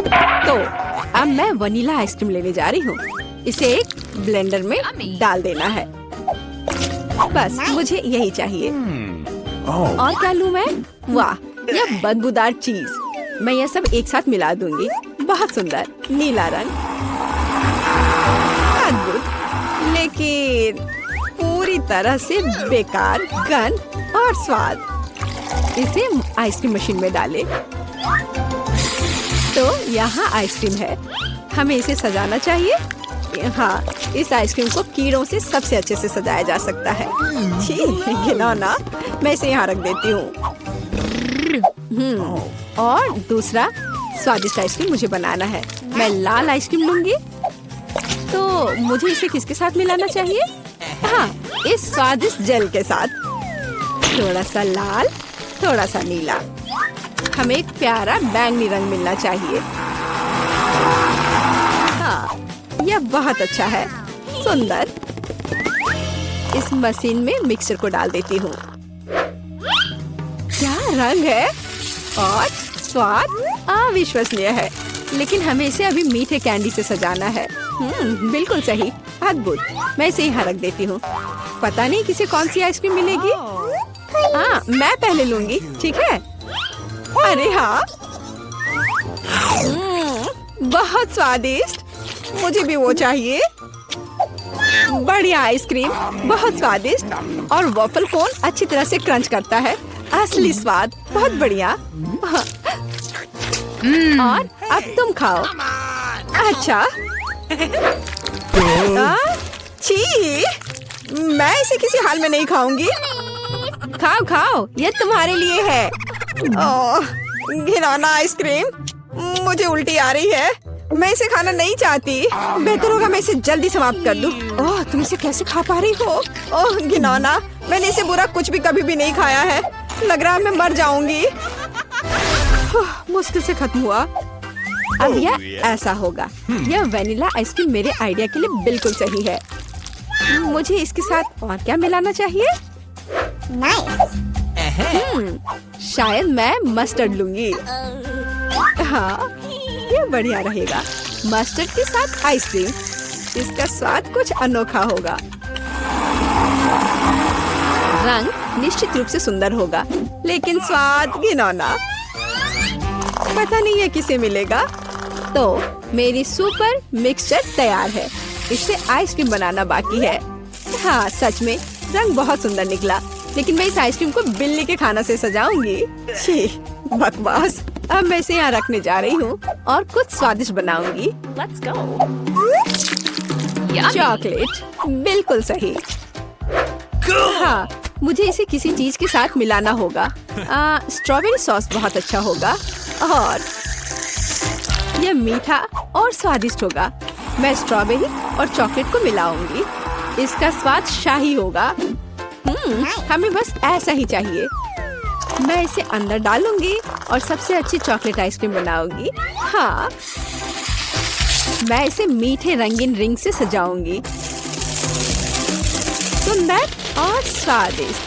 तो अब मैं वनीला आइसक्रीम लेने जा रही हूँ। इसे एक ब्लेंडर में डाल देना है। बस मुझे यही चाहिए। और क्या लूँ मैं? वाह, यह बदबूदार चीज। मैं यह सब एक साथ मिला दूंगी। बहुत सुंदर नीला रंग, अद्भुत, लेकिन पूरी तरह से बेकार गंध और स्वाद। इसे आइसक्रीम मशीन में डालें। तो यहाँ आइसक्रीम है। हमें इसे सजाना चाहिए। हाँ, इस आइसक्रीम को कीड़ों से सबसे अच्छे से सजाया जा सकता है। छी, घिनौना। मैं इसे यहाँ रख देती हूँ। और दूसरा स्वादिष्ट आइसक्रीम मुझे बनाना है। मैं लाल आइसक्रीम लूंगी। तो मुझे इसे किसके साथ मिलाना चाहिए? हाँ, इस स्वादिष्ट जेल के साथ। थोड़ा सा लाल, थोड़ा सा नीला। हमें एक प्यारा बैंगनी रंग मिलना चाहिए। हाँ, यह बहुत अच्छा है। सुंदर। इस मशीन में मिक्सचर को डाल देती हूँ। क्या रंग है और स्वाद अविश्वसनीय है। लेकिन हमें इसे अभी मीठे कैंडी से सजाना है। बिल्कुल सही, अद्भुत। मैं इसे यहाँ रख देती हूँ। पता नहीं किसे कौन सी आइसक्रीम मिलेगी। हाँ, मैं पहले लूंगी, ठीक है? अरे हाँ, बहुत स्वादिष्ट। मुझे भी वो चाहिए। बढ़िया आइसक्रीम, बहुत स्वादिष्ट। और वॉफल कोन अच्छी तरह से क्रंच करता है। असली स्वाद, बहुत बढ़िया। और अब तुम खाओ। अच्छा। छी, मैं इसे किसी हाल में नहीं खाऊंगी। खाओ खाओ, ये तुम्हारे लिए है। ओह, घिनौना आइसक्रीम। मुझे उल्टी आ रही है। मैं इसे खाना नहीं चाहती। बेहतर होगा मैं इसे जल्दी समाप्त कर दूं। ओह, तुम इसे कैसे खा पा रही हो? ओह घिनौना, मैंने इसे बुरा कुछ भी कभी भी नहीं खाया है। लग रहा है मैं मर जाऊंगी। मुश्किल से खत्म हुआ। अब यह ऐसा होगा। यह वेनिला आइसक्रीम मेरे आइडिया के लिए बिल्कुल सही है। मुझे इसके साथ और क्या मिलाना चाहिए? शायद मैं मस्टर्ड लूंगी। हाँ, ये बढ़िया रहेगा। मस्टर्ड के साथ आइसक्रीम। इसका स्वाद कुछ अनोखा होगा। रंग निश्चित रूप से सुंदर होगा, लेकिन स्वाद घिनौना। पता नहीं ये किसे मिलेगा। तो मेरी सुपर मिक्सचर तैयार है। इससे आइसक्रीम बनाना बाकी है। हाँ, सच में रंग बहुत सुंदर निकला। लेकिन मैं इस आइसक्रीम को बिल्ली के खाना से सजाऊंगी। छी, बकवास। अब मैं इसे यहाँ रखने जा रही हूँ और कुछ स्वादिष्ट बनाऊंगी। Let's go. चॉकलेट, बिल्कुल सही। हाँ, मुझे इसे किसी चीज के साथ मिलाना होगा। स्ट्रॉबेरी सॉस बहुत अच्छा होगा और यह मीठा और स्वादिष्ट होगा। मैं स्ट्रॉबेरी और चॉकलेट को मिलाऊंगी। इसका स्वाद शाही होगा। हमें बस ऐसा ही चाहिए। मैं इसे अंदर डालूंगी और सबसे अच्छी चॉकलेट आइसक्रीम बनाऊंगी। हाँ, मैं इसे मीठे रंगीन रिंग से सजाऊंगी। सुंदर और स्वादिष्ट।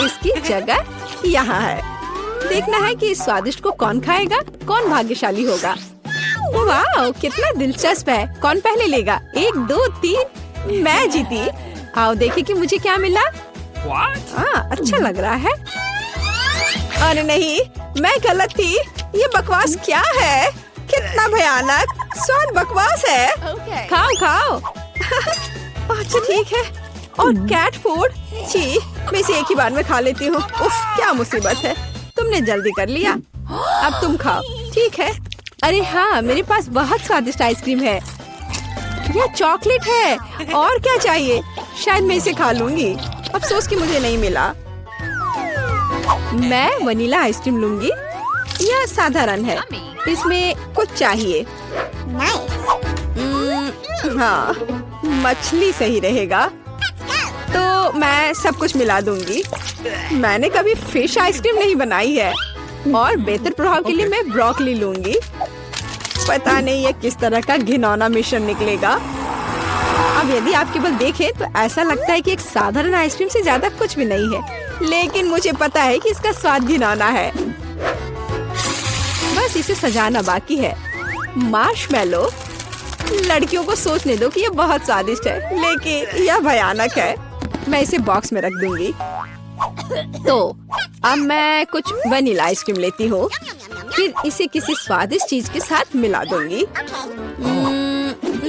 इसकी जगह यहाँ है। देखना है कि इस स्वादिष्ट को कौन खाएगा, कौन भाग्यशाली होगा। वाह, कितना दिलचस्प है। कौन पहले लेगा? 1, 2, 3। मैं जीती। आओ देखें कि मुझे क्या मिला। हाँ, अच्छा लग रहा है। अरे नहीं, मैं गलत थी। ये बकवास क्या है? कितना भयानक। स्वाद बकवास है। Okay. खाओ खाओ। अच्छा ठीक है। और कैट फूड। छी, मैं इसे एक ही बार में खा लेती हूँ। उफ, क्या मुसीबत है। तुमने जल्दी कर लिया। अब तुम खाओ, ठीक है? अरे हाँ, मेरे पास बहुत स्वादिष्ट आइसक्रीम है। यह चॉकलेट है। और क्या चाहिए? शायद मैं इसे खा लूंगी। अफसोस कि मुझे नहीं मिला। मैं वनीला आइसक्रीम लूंगी। यह साधारण है। इसमें कुछ चाहिए। हाँ, मछली सही रहेगा। तो मैं सब कुछ मिला दूंगी। मैंने कभी फिश आइसक्रीम नहीं बनाई है। और बेहतर प्रभाव के लिए मैं ब्रोकली लूंगी। पता नहीं ये किस तरह का घिनौना मिश्रण निकलेगा। अब यदि आप केवल देखें तो ऐसा लगता है कि एक साधारण आइसक्रीम से ज्यादा कुछ भी नहीं है। लेकिन मुझे पता है कि इसका स्वाद घिनौना है। बस इसे सजाना बाकी है। मार्शमेलो, लड़कियों को सोचने दो कि ये बहुत स्वादिष्ट है, लेकिन यह भयानक है। मैं इसे बॉक्स में रख दूंगी। तो अब मैं कुछ वनीला आइसक्रीम लेती हूँ, फिर इसे किसी स्वादिष्ट चीज के साथ मिला दूंगी।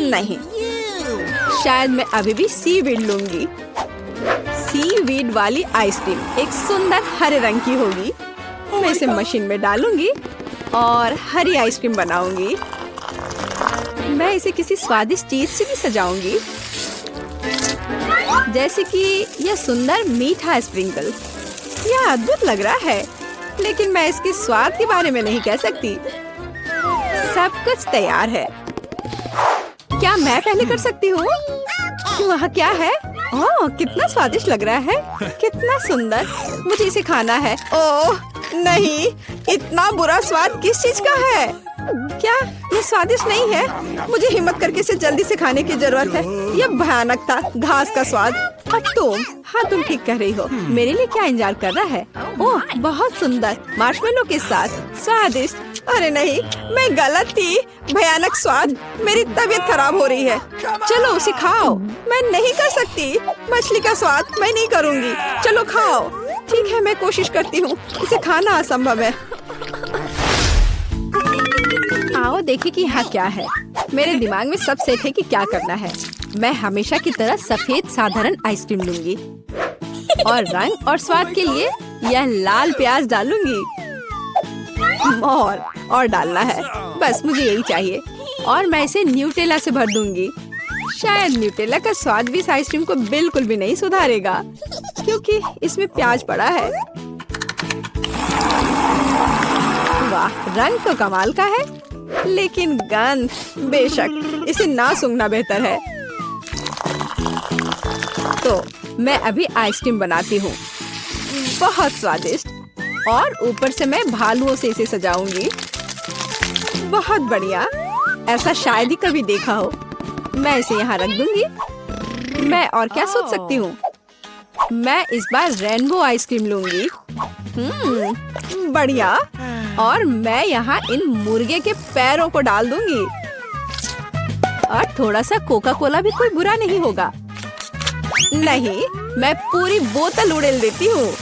नहीं, शायद मैं अभी भी सीवीड लूंगी। सीवीड वाली आइसक्रीम एक सुंदर हरे रंग की होगी। मैं इसे मशीन में डालूंगी और हरी आइसक्रीम बनाऊंगी। मैं इसे किसी स्वादिष्ट चीज से भी सजाऊंगी, जैसे कि यह सुंदर मीठा स्प्रिंकल। यह अद्भुत लग रहा है, लेकिन मैं इसके स्वाद के बारे में नहीं कह सकती। सब कुछ तैयार है। क्या मैं पहले कर सकती हूँ? वहाँ क्या है? ओह, कितना स्वादिष्ट लग रहा है, कितना सुंदर। मुझे इसे खाना है। ओह नहीं, इतना बुरा स्वाद किस चीज का है? क्या ये स्वादिष्ट नहीं है? मुझे हिम्मत करके इसे जल्दी से खाने की जरूरत है। यह भयानक था, घास का स्वाद। अब तुम, हाँ तुम ठीक कह रही हो। मेरे लिए क्या इंतजार कर रहा है? ओह बहुत सुंदर, मार्शमेलो के साथ स्वादिष्ट। अरे नहीं, मैं गलत थी। भयानक स्वाद, मेरी तबीयत खराब हो रही है। चलो उसे खाओ। मैं नहीं कर सकती। मछली का स्वाद मैं नहीं करूँगी। चलो खाओ। ठीक है, मैं कोशिश करती हूँ। इसे खाना असंभव है। आओ देखें कि यहाँ क्या है। मेरे दिमाग में सब सेट है कि क्या करना है। मैं हमेशा की तरह सफेद साधारण आइसक्रीम लूंगी और रंग और स्वाद के लिए यह लाल प्याज डालूंगी। और डालना है, बस मुझे यही चाहिए। और मैं इसे न्यूटेला से भर दूंगी। शायद न्यूटेला का स्वाद भी इस आइसक्रीम को बिल्कुल भी नहीं सुधारेगा, क्योंकि इसमें प्याज पड़ा है। वाह, रंग तो कमाल का है, लेकिन गंध, बेशक इसे ना सूंघना बेहतर है। तो मैं अभी आइसक्रीम बनाती हूँ, बहुत स्वादिष्ट। और ऊपर से मैं भालुओं से इसे सजाऊंगी। बहुत बढ़िया, ऐसा शायद ही कभी देखा हो। मैं इसे यहाँ रख दूंगी। मैं और क्या सोच सकती हूँ? मैं इस बार रेनबो आइसक्रीम लूंगी। बढ़िया। और मैं यहाँ इन मुर्गे के पैरों को डाल दूंगी। और थोड़ा सा कोका कोला भी कोई बुरा नहीं होगा। नहीं, मैं पूरी बोतल उड़ेल देती हूँ।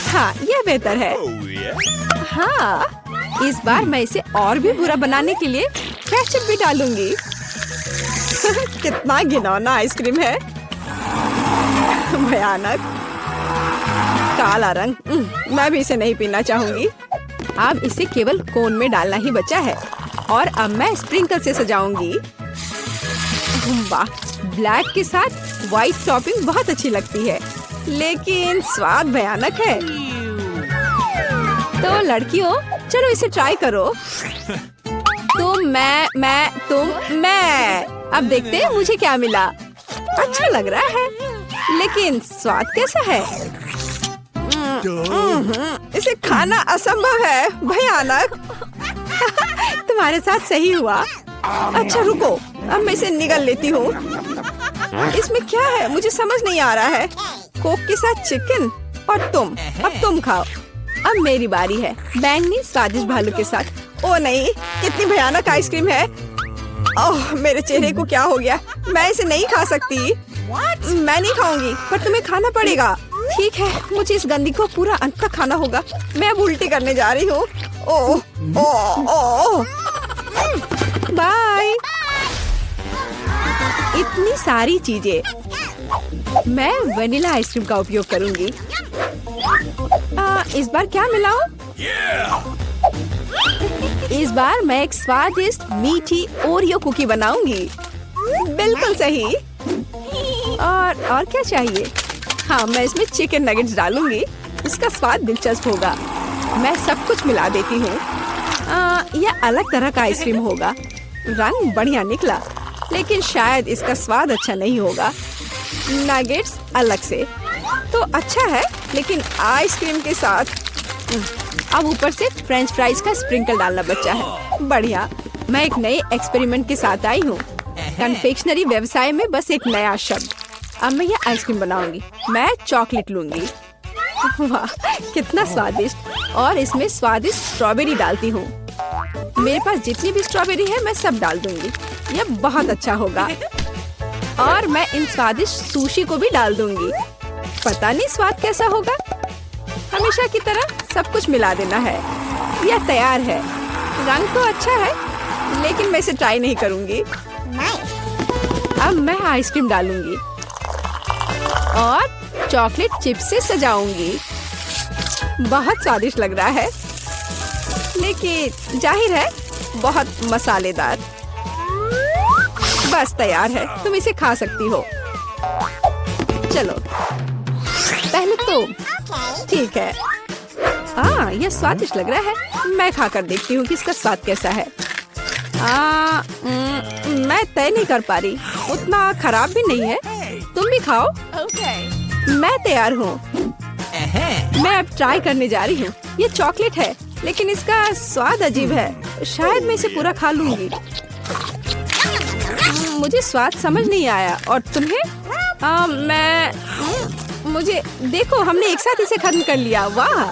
हाँ, यह बेहतर है। हाँ, इस बार मैं इसे और भी बुरा बनाने के लिए केचप भी डालूंगी। कितना घिनौना आइसक्रीम है, भयानक काला रंग। मैं भी इसे नहीं पीना चाहूंगी। अब इसे केवल कोन में डालना ही बचा है। और अब मैं स्प्रिंकल से सजाऊंगी। वाह, ब्लैक के साथ व्हाइट टॉपिंग बहुत अच्छी लगती है, लेकिन स्वाद भयानक है। तो लड़कियों, चलो इसे ट्राई करो। तुम, मैं। अब देखते हैं मुझे क्या मिला। अच्छा लग रहा है, लेकिन स्वाद कैसा है? इसे खाना असंभव है, भयानक। तुम्हारे साथ सही हुआ। अच्छा रुको, अब मैं इसे निगल लेती हूँ। इसमें क्या है मुझे समझ नहीं आ रहा है। कोक के साथ चिकन। और तुम, अब तुम खाओ। अब मेरी बारी है, बैंगनी स्वादिष्ट भालू के साथ। ओ नहीं, कितनी भयानक आइसक्रीम है। ओह, मेरे चेहरे को क्या हो गया? मैं इसे नहीं खा सकती। मैं नहीं खाऊंगी, पर तुम्हें खाना पड़ेगा। ठीक है, मुझे इस गंदी को पूरा अंत तक खाना होगा। मैं अब उल्टी करने जा रही हूँ। ओह, ओह, ओह। बाय। इतनी सारी चीजें। मैं वनीला आइसक्रीम का उपयोग करूंगी। इस बार क्या मिलाऊं? इस बार मैं एक स्वादिष्ट मीठी ओरियो कुकी बनाऊंगी। बिल्कुल सही। और क्या चाहिए? हाँ, मैं इसमें चिकन नगेट्स डालूंगी। इसका स्वाद दिलचस्प होगा। मैं सब कुछ मिला देती हूँ। यह अलग तरह का आइसक्रीम होगा। रंग बढ़िया निकला, लेकिन शायद इसका स्वाद अच्छा नहीं होगा। नगेट्स अलग से तो अच्छा है, लेकिन आइसक्रीम के साथ अब ऊपर से फ्रेंच फ्राइज का स्प्रिंकल डालना बचा है। बढ़िया। मैं एक नए एक्सपेरिमेंट के साथ आई हूँ। कन्फेक्शनरी व्यवसाय में बस एक नया शब्द। अब मैं ये आइसक्रीम बनाऊंगी। मैं चॉकलेट लूंगी। वाह, कितना स्वादिष्ट। और इसमें स्वादिष्ट स्ट्रॉबेरी डालती हूँ। मेरे पास जितनी भी स्ट्रॉबेरी है मैं सब डाल दूंगी। यह बहुत अच्छा होगा। और मैं इन स्वादिष्ट सुशी को भी डाल दूंगी। पता नहीं स्वाद कैसा होगा। हमेशा की तरह सब कुछ मिला देना है। यह तैयार है। रंग तो अच्छा है, लेकिन मैं इसे ट्राई नहीं करूंगी। अब मैं आइसक्रीम डालूंगी और चॉकलेट चिप्स से सजाऊंगी। बहुत स्वादिष्ट लग रहा है, लेकिन जाहिर है बहुत मसालेदार। बस तैयार है, तुम इसे खा सकती हो। चलो पहले तुम। ठीक है। यह स्वादिष्ट लग रहा है। मैं खाकर देखती हूँ कि इसका स्वाद कैसा है। मैं तय नहीं कर पा रही। उतना खराब भी नहीं है। तुम भी खाओ। मैं तैयार हूँ। मैं अब ट्राई करने जा रही हूँ। ये चॉकलेट है, लेकिन इसका स्वाद अजीब है। शायद मैं इसे पूरा खा लूंगी। मुझे स्वाद समझ नहीं आया। और तुम्हें? मुझे देखो, हमने एक साथ इसे खत्म कर लिया। वाह!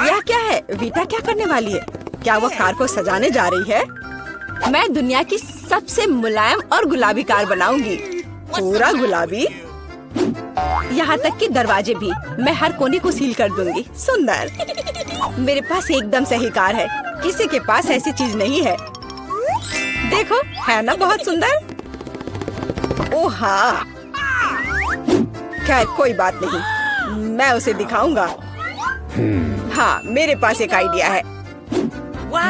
यह क्या है? वीटा क्या करने वाली है? क्या वो कार को सजाने जा रही है? मैं दुनिया की सबसे मुलायम और गुलाबी कार बनाऊंगी। पूरा गुलाबी, यहाँ तक कि दरवाजे भी। मैं हर कोने को सील कर दूंगी। सुंदर। मेरे पास एकदम सही कार है। किसी के पास ऐसी चीज नहीं है। देखो, है ना बहुत सुंदर? ओह हाँ। खैर कोई बात नहीं, मैं उसे दिखाऊंगा। हाँ, मेरे पास एक आइडिया है।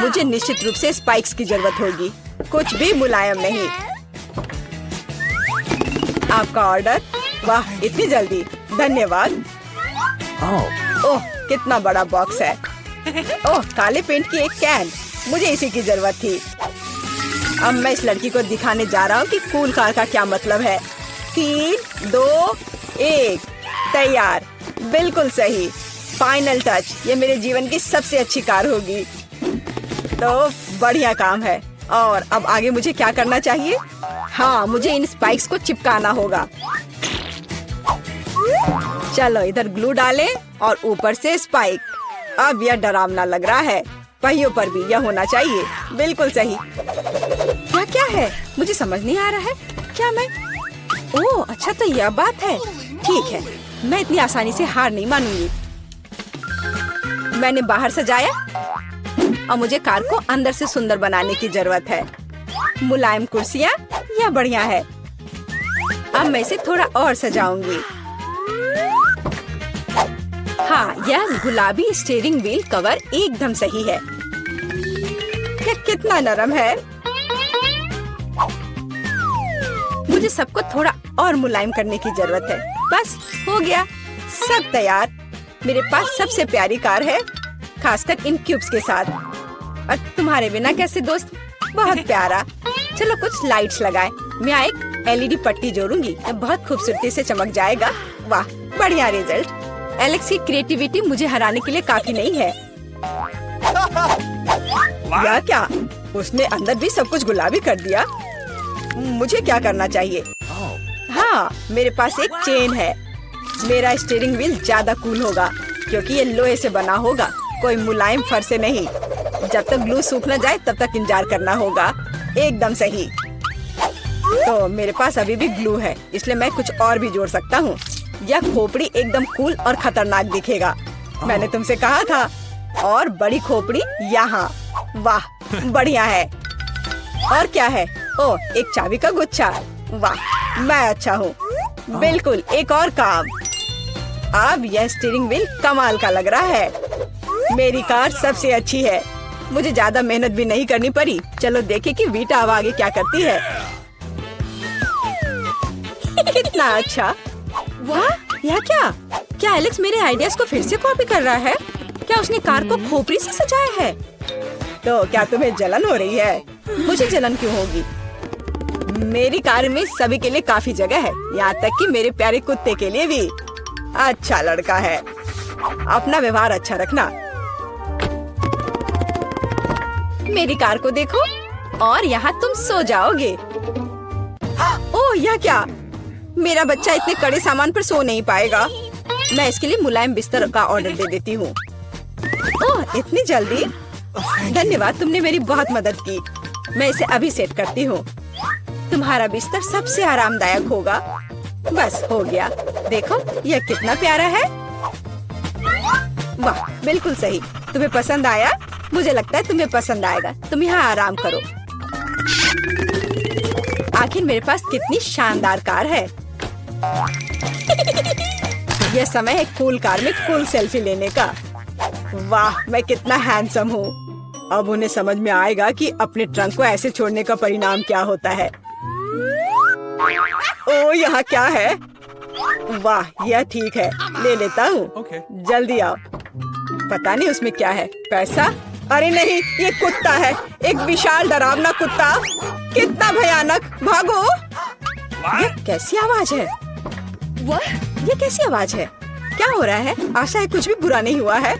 मुझे निश्चित रूप से स्पाइक्स की जरूरत होगी। कुछ भी मुलायम नहीं। आपका ऑर्डर। वाह, इतनी जल्दी, धन्यवाद। ओह, कितना बड़ा बॉक्स है। ओह, काले पेंट की एक कैन। मुझे इसी की जरूरत थी। अब मैं इस लड़की को दिखाने जा रहा हूँ कि कूल कार का क्या मतलब है। 3, 2, 1, तैयार। बिल्कुल सही। Final touch. ये मेरे जीवन की सबसे अच्छी कार होगी। तो बढ़िया काम है। और अब आगे मुझे क्या करना चाहिए? हाँ, मुझे इन स्पाइक्स को चिपकाना होगा। चलो इधर ग्लू डालें और ऊपर से स्पाइक। अब यह डरावना लग रहा है। पहियों पर भी यह होना चाहिए। बिल्कुल सही। क्या है? मुझे समझ नहीं आ रहा है। क्या मैं? ओह अच्छा, तो यह बात है। ठीक है, मैं इतनी आसानी से हार नहीं मानूंगी। मैंने बाहर सजाया और मुझे कार को अंदर से सुंदर बनाने की जरूरत है। मुलायम कुर्सियाँ, यह बढ़िया है। अब मैं इसे थोड़ा और सजाऊंगी। हाँ, यह गुलाबी स्टीयरिंग व्हील कवर एकदम सही है। यह कितना नरम है। मुझे सबको थोड़ा और मुलायम करने की जरूरत है। बस हो गया, सब तैयार। मेरे पास सबसे प्यारी कार है, खासकर इन क्यूब्स के साथ। और तुम्हारे बिना कैसे दोस्त? बहुत प्यारा। चलो कुछ लाइट्स लगाएं। मैं एक LED पट्टी जोड़ूंगी। बहुत खूबसूरती से चमक जाएगा। वाह, बढ़िया रिजल्ट। एलेक्स की क्रिएटिविटी मुझे हराने के लिए काफी नहीं है। या क्या? उसने अंदर भी सब कुछ गुलाबी कर दिया। मुझे क्या करना चाहिए? हाँ, मेरे पास एक चेन है। मेरा स्टीयरिंग व्हील ज्यादा कूल होगा क्योंकि ये लोहे से बना होगा, कोई मुलायम फर से नहीं। जब तक ग्लू सूख न जाए तब तक इंतजार करना होगा। एकदम सही। तो मेरे पास अभी भी ग्लू है, इसलिए मैं कुछ और भी जोड़ सकता हूँ। यह खोपड़ी एकदम कूल और खतरनाक दिखेगा। मैंने तुमसे कहा था। और बड़ी खोपड़ी यहाँ। वाह, बढ़िया है। और क्या है? ओह, एक चाबी का गुच्छा। वाह, मैं अच्छा हूँ। बिल्कुल, एक और काम। अब यह स्टीयरिंग व्हील कमाल का लग रहा है। मेरी कार सबसे अच्छी है। मुझे ज्यादा मेहनत भी नहीं करनी पड़ी। चलो देखें कि वीटा अब आगे क्या करती है। कितना अच्छा। वाह, यह क्या? क्या एलेक्स मेरे आइडियाज को फिर से कॉपी कर रहा है? क्या उसने कार को खोपड़ी से सजाया है? तो क्या तुम्हें जलन हो रही है? मुझे जलन क्यों होगी? मेरी कार में सभी के लिए काफी जगह है, यहाँ तक कि मेरे प्यारे कुत्ते के लिए भी। अच्छा लड़का है। अपना व्यवहार अच्छा रखना। मेरी कार को देखो और यहाँ तुम सो जाओगे। ओह, यह क्या? मेरा बच्चा इतने कड़े सामान पर सो नहीं पाएगा। मैं इसके लिए मुलायम बिस्तर का ऑर्डर दे देती हूँ। ओह, इतनी जल्दी? धन्यवाद, तुमने मेरी बहुत मदद की। मैं इसे अभी सेट करती हूँ। तुम्हारा बिस्तर सबसे आरामदायक होगा। बस हो गया। देखो यह कितना प्यारा है। वाह, बिल्कुल सही। तुम्हें पसंद आया? मुझे लगता है तुम्हें पसंद आएगा। तुम यहाँ आराम करो। आखिर मेरे पास कितनी शानदार कार है। यह समय है कूल कार में कूल सेल्फी लेने का। वाह, मैं कितना हैंडसम हूँ। अब उन्हें समझ में आएगा कि अपने ट्रंक को ऐसे छोड़ने का परिणाम क्या होता है। ओ, यहाँ क्या है? वाह, यह ठीक है, ले लेता हूँ। जल्दी आओ। पता नहीं उसमें क्या है। पैसा? अरे नहीं, ये कुत्ता है। एक विशाल डरावना कुत्ता। कितना भयानक। भागो। ये कैसी आवाज है? ये कैसी आवाज है? क्या हो रहा है? आशा है कुछ भी बुरा नहीं हुआ है।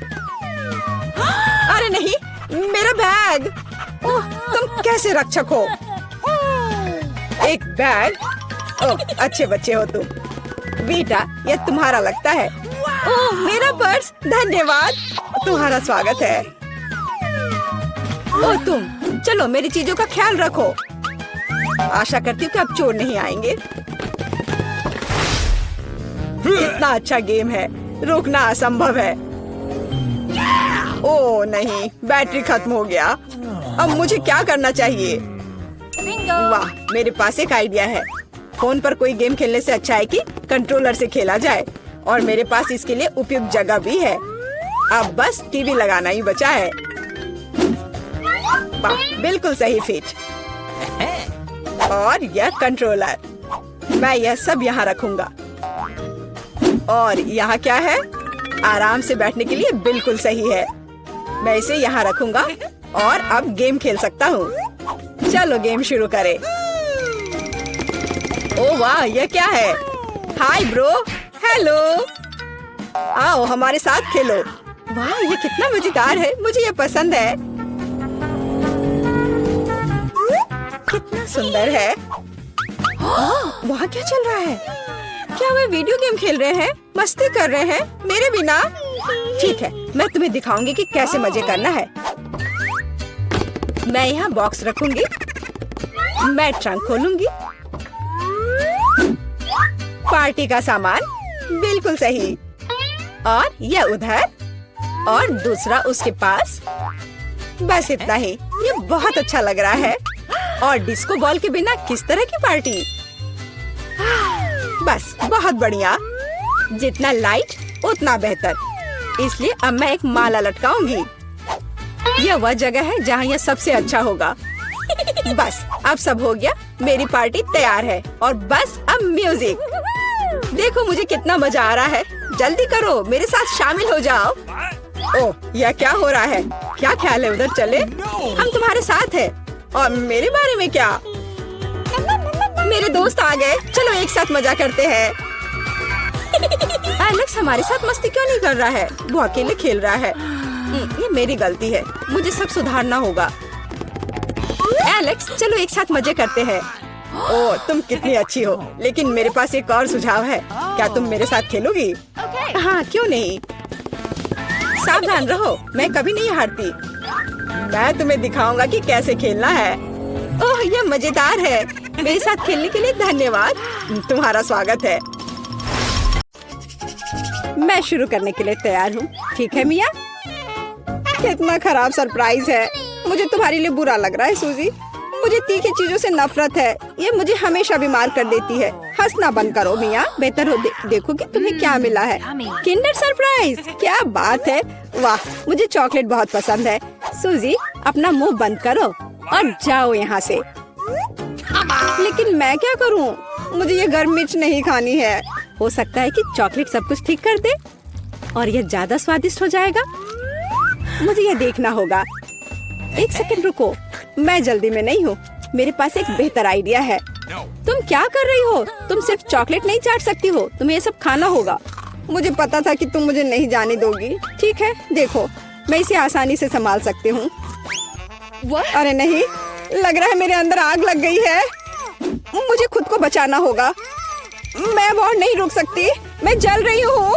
अरे नहीं, मेरा बैग। ओह, तुम कैसे रक्षक हो? एक बैग? ओह, अच्छे बच्चे हो तुम। बेटा, यह तुम्हारा लगता है। ओह, मेरा पर्स। धन्यवाद, तुम्हारा स्वागत है। ओह, तुम चलो, मेरी चीजों का ख्याल रखो। आशा करती हूँ कि अब चोर नहीं आएंगे। इतना अच्छा गेम है, रोकना असंभव है। ओह नहीं, बैटरी खत्म हो गया। अब मुझे क्या करना चाहिए? वाह, मेरे पास एक आइडिया है। फोन पर कोई गेम खेलने से अच्छा है कि कंट्रोलर से खेला जाए, और मेरे पास इसके लिए उपयुक्त जगह भी है। अब बस टीवी लगाना ही बचा है। वाह, बिल्कुल सही फिट। और यह कंट्रोलर, मैं यह सब यहाँ रखूंगा। और यहाँ क्या है? आराम से बैठने के लिए बिल्कुल सही है। मैं इसे यहाँ रखूंगा और अब गेम खेल सकता हूँ। चलो गेम शुरू करें। ओह वाह, यह क्या है? Hi bro. हेलो, आओ हमारे साथ खेलो। वाह, ये कितना मजेदार है। मुझे ये पसंद है। कितना सुंदर है। वहाँ क्या चल रहा है? क्या वे वीडियो गेम खेल रहे हैं? मस्ती कर रहे हैं मेरे बिना? ठीक है, मैं तुम्हें दिखाऊंगी कि कैसे मजे करना है। मैं यहाँ बॉक्स रखूंगी। मैं ट्रंक खोलूंगी। पार्टी का सामान, बिल्कुल सही। और यह उधर, और दूसरा उसके पास। बस इतना ही। ये बहुत अच्छा लग रहा है। और डिस्को बॉल के बिना किस तरह की पार्टी? बस बहुत बढ़िया। जितना लाइट उतना बेहतर। इसलिए अब मैं एक माला लटकाऊंगी। यह वह जगह है जहाँ यह सबसे अच्छा होगा। बस अब सब हो गया। मेरी पार्टी तैयार है। और बस अब म्यूजिक। देखो मुझे कितना मजा आ रहा है। जल्दी करो, मेरे साथ शामिल हो जाओ। ओह, यह क्या हो रहा है? क्या ख्याल है उधर चले? हम तुम्हारे साथ हैं। और मेरे बारे में क्या? मेरे दोस्त आ गए। चलो एक साथ मजा करते हैं। एलेक्स हमारे साथ मस्ती क्यों नहीं कर रहा है? वो अकेले खेल रहा है। ये मेरी गलती है। मुझे सब सुधारना होगा। एलेक्स, चलो एक साथ मजे करते हैं। ओह, तुम कितनी अच्छी हो। लेकिन मेरे पास एक और सुझाव है। क्या तुम मेरे साथ खेलोगी? हाँ, क्यों नहीं। सावधान रहो, मैं कभी नहीं हारती। मैं तुम्हें दिखाऊंगा कि कैसे खेलना है। ओह, यह मजेदार है। मेरे साथ खेलने के लिए धन्यवाद। तुम्हारा स्वागत है। मैं शुरू करने के लिए तैयार हूँ। ठीक है मिया? कितना खराब सरप्राइज है। मुझे तुम्हारे लिए बुरा लग रहा है सूजी। मुझे तीखी चीजों से नफरत है। ये मुझे हमेशा बीमार कर देती है। हंसना बंद करो मिया। बेहतर हो देखो कि तुम्हें क्या मिला है। किंडर सरप्राइज, क्या बात है। वाह, मुझे चॉकलेट बहुत पसंद है। सूजी, अपना मुंह बंद करो और जाओ यहाँ से। लेकिन मैं क्या करूँ? मुझे ये गर्म मिर्च नहीं खानी है। हो सकता है कि चॉकलेट सब कुछ ठीक कर दे और यह ज्यादा स्वादिष्ट हो जाएगा। मुझे यह देखना होगा। एक सेकंड रुको, मैं जल्दी में नहीं हूँ। मेरे पास एक बेहतर आइडिया है। तुम क्या कर रही हो? तुम सिर्फ चॉकलेट नहीं चाट सकती हो, तुम्हें ये सब खाना होगा। मुझे पता था कि तुम मुझे नहीं जाने दोगी। ठीक है, देखो मैं इसे आसानी से संभाल सकती हूँ। अरे नहीं, लग रहा है मेरे अंदर आग लग गई है। मुझे खुद को बचाना होगा। मैं और नहीं रुक सकती, मैं जल रही हूँ,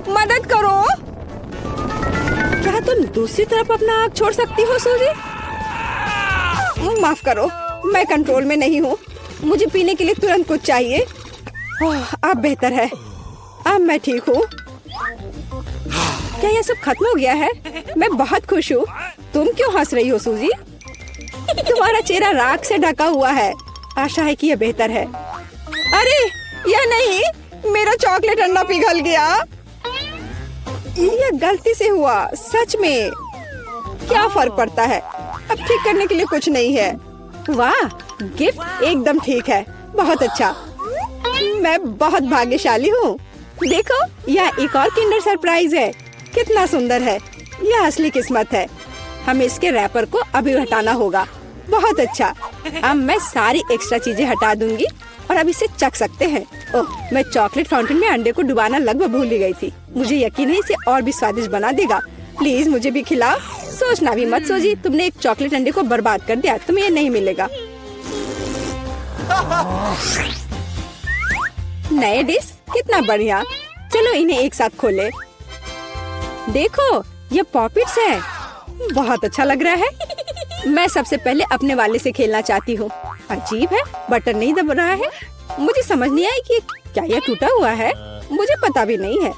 मदद करो। क्या तुम दूसरी तरफ अपना आग छोड़ सकती हो सूजी? माफ करो, मैं कंट्रोल में नहीं हूँ। मुझे पीने के लिए तुरंत कुछ चाहिए। अब बेहतर है, अब मैं ठीक हूँ। क्या यह सब खत्म हो गया है? मैं बहुत खुश हूँ। तुम क्यों हंस रही हो सूजी? तुम्हारा चेहरा राख से ढका हुआ है। आशा है कि यह बेहतर है। अरे यह नहीं, मेरा चॉकलेट अंडा पिघल गया। यह गलती से हुआ, सच में। क्या फर्क पड़ता है, अब ठीक करने के लिए कुछ नहीं है। वाह, गिफ्ट एकदम ठीक है, बहुत अच्छा। मैं बहुत भाग्यशाली हूँ। देखो, यह एक और किंडर सरप्राइज है। कितना सुंदर है। यह असली किस्मत है। हमें इसके रैपर को अभी हटाना होगा। बहुत अच्छा। अब मैं सारी एक्स्ट्रा चीजें हटा दूंगी और अब इसे चख सकते हैं। ओह, मैं चॉकलेट फाउंटेन में अंडे को डुबाना लगभग भूल ही गई थी। मुझे यकीन है इसे और भी स्वादिष्ट बना देगा। प्लीज मुझे भी खिलाओ। सोचना भी मत सोची, तुमने एक चॉकलेट अंडे को बर्बाद कर दिया, तुम्हें ये नहीं मिलेगा। नए डिश कितना बढ़िया। चलो इन्हें एक साथ खोले। देखो, ये पॉपिट्स है। बहुत अच्छा लग रहा है। मैं सबसे पहले अपने वाले से खेलना चाहती हूँ। अजीब है, बटन नहीं दब रहा है। मुझे समझ नहीं आई कि क्या यह टूटा हुआ है। मुझे पता भी नहीं है।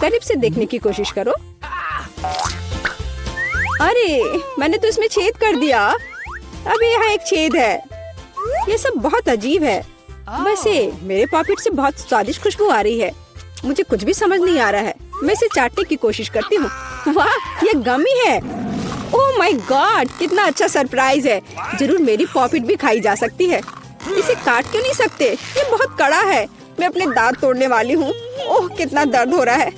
करीब से देखने की कोशिश करो। अरे, मैंने तो इसमें छेद कर दिया। अभी यहाँ एक छेद है। ये सब बहुत अजीब है। वैसे मेरे पॉकेट से बहुत स्वादिष्ट खुशबू आ रही है। मुझे कुछ भी समझ नहीं आ रहा है। मैं इसे चाटने की कोशिश करती हूँ। वाह, ये गमी है। ओह माय गॉड, कितना अच्छा सरप्राइज है। जरूर मेरी पॉकेट भी खाई जा सकती है। इसे काट क्यों नहीं सकते? ये बहुत कड़ा है। मैं अपने दांत तोड़ने वाली हूँ। ओह, कितना दर्द हो रहा है।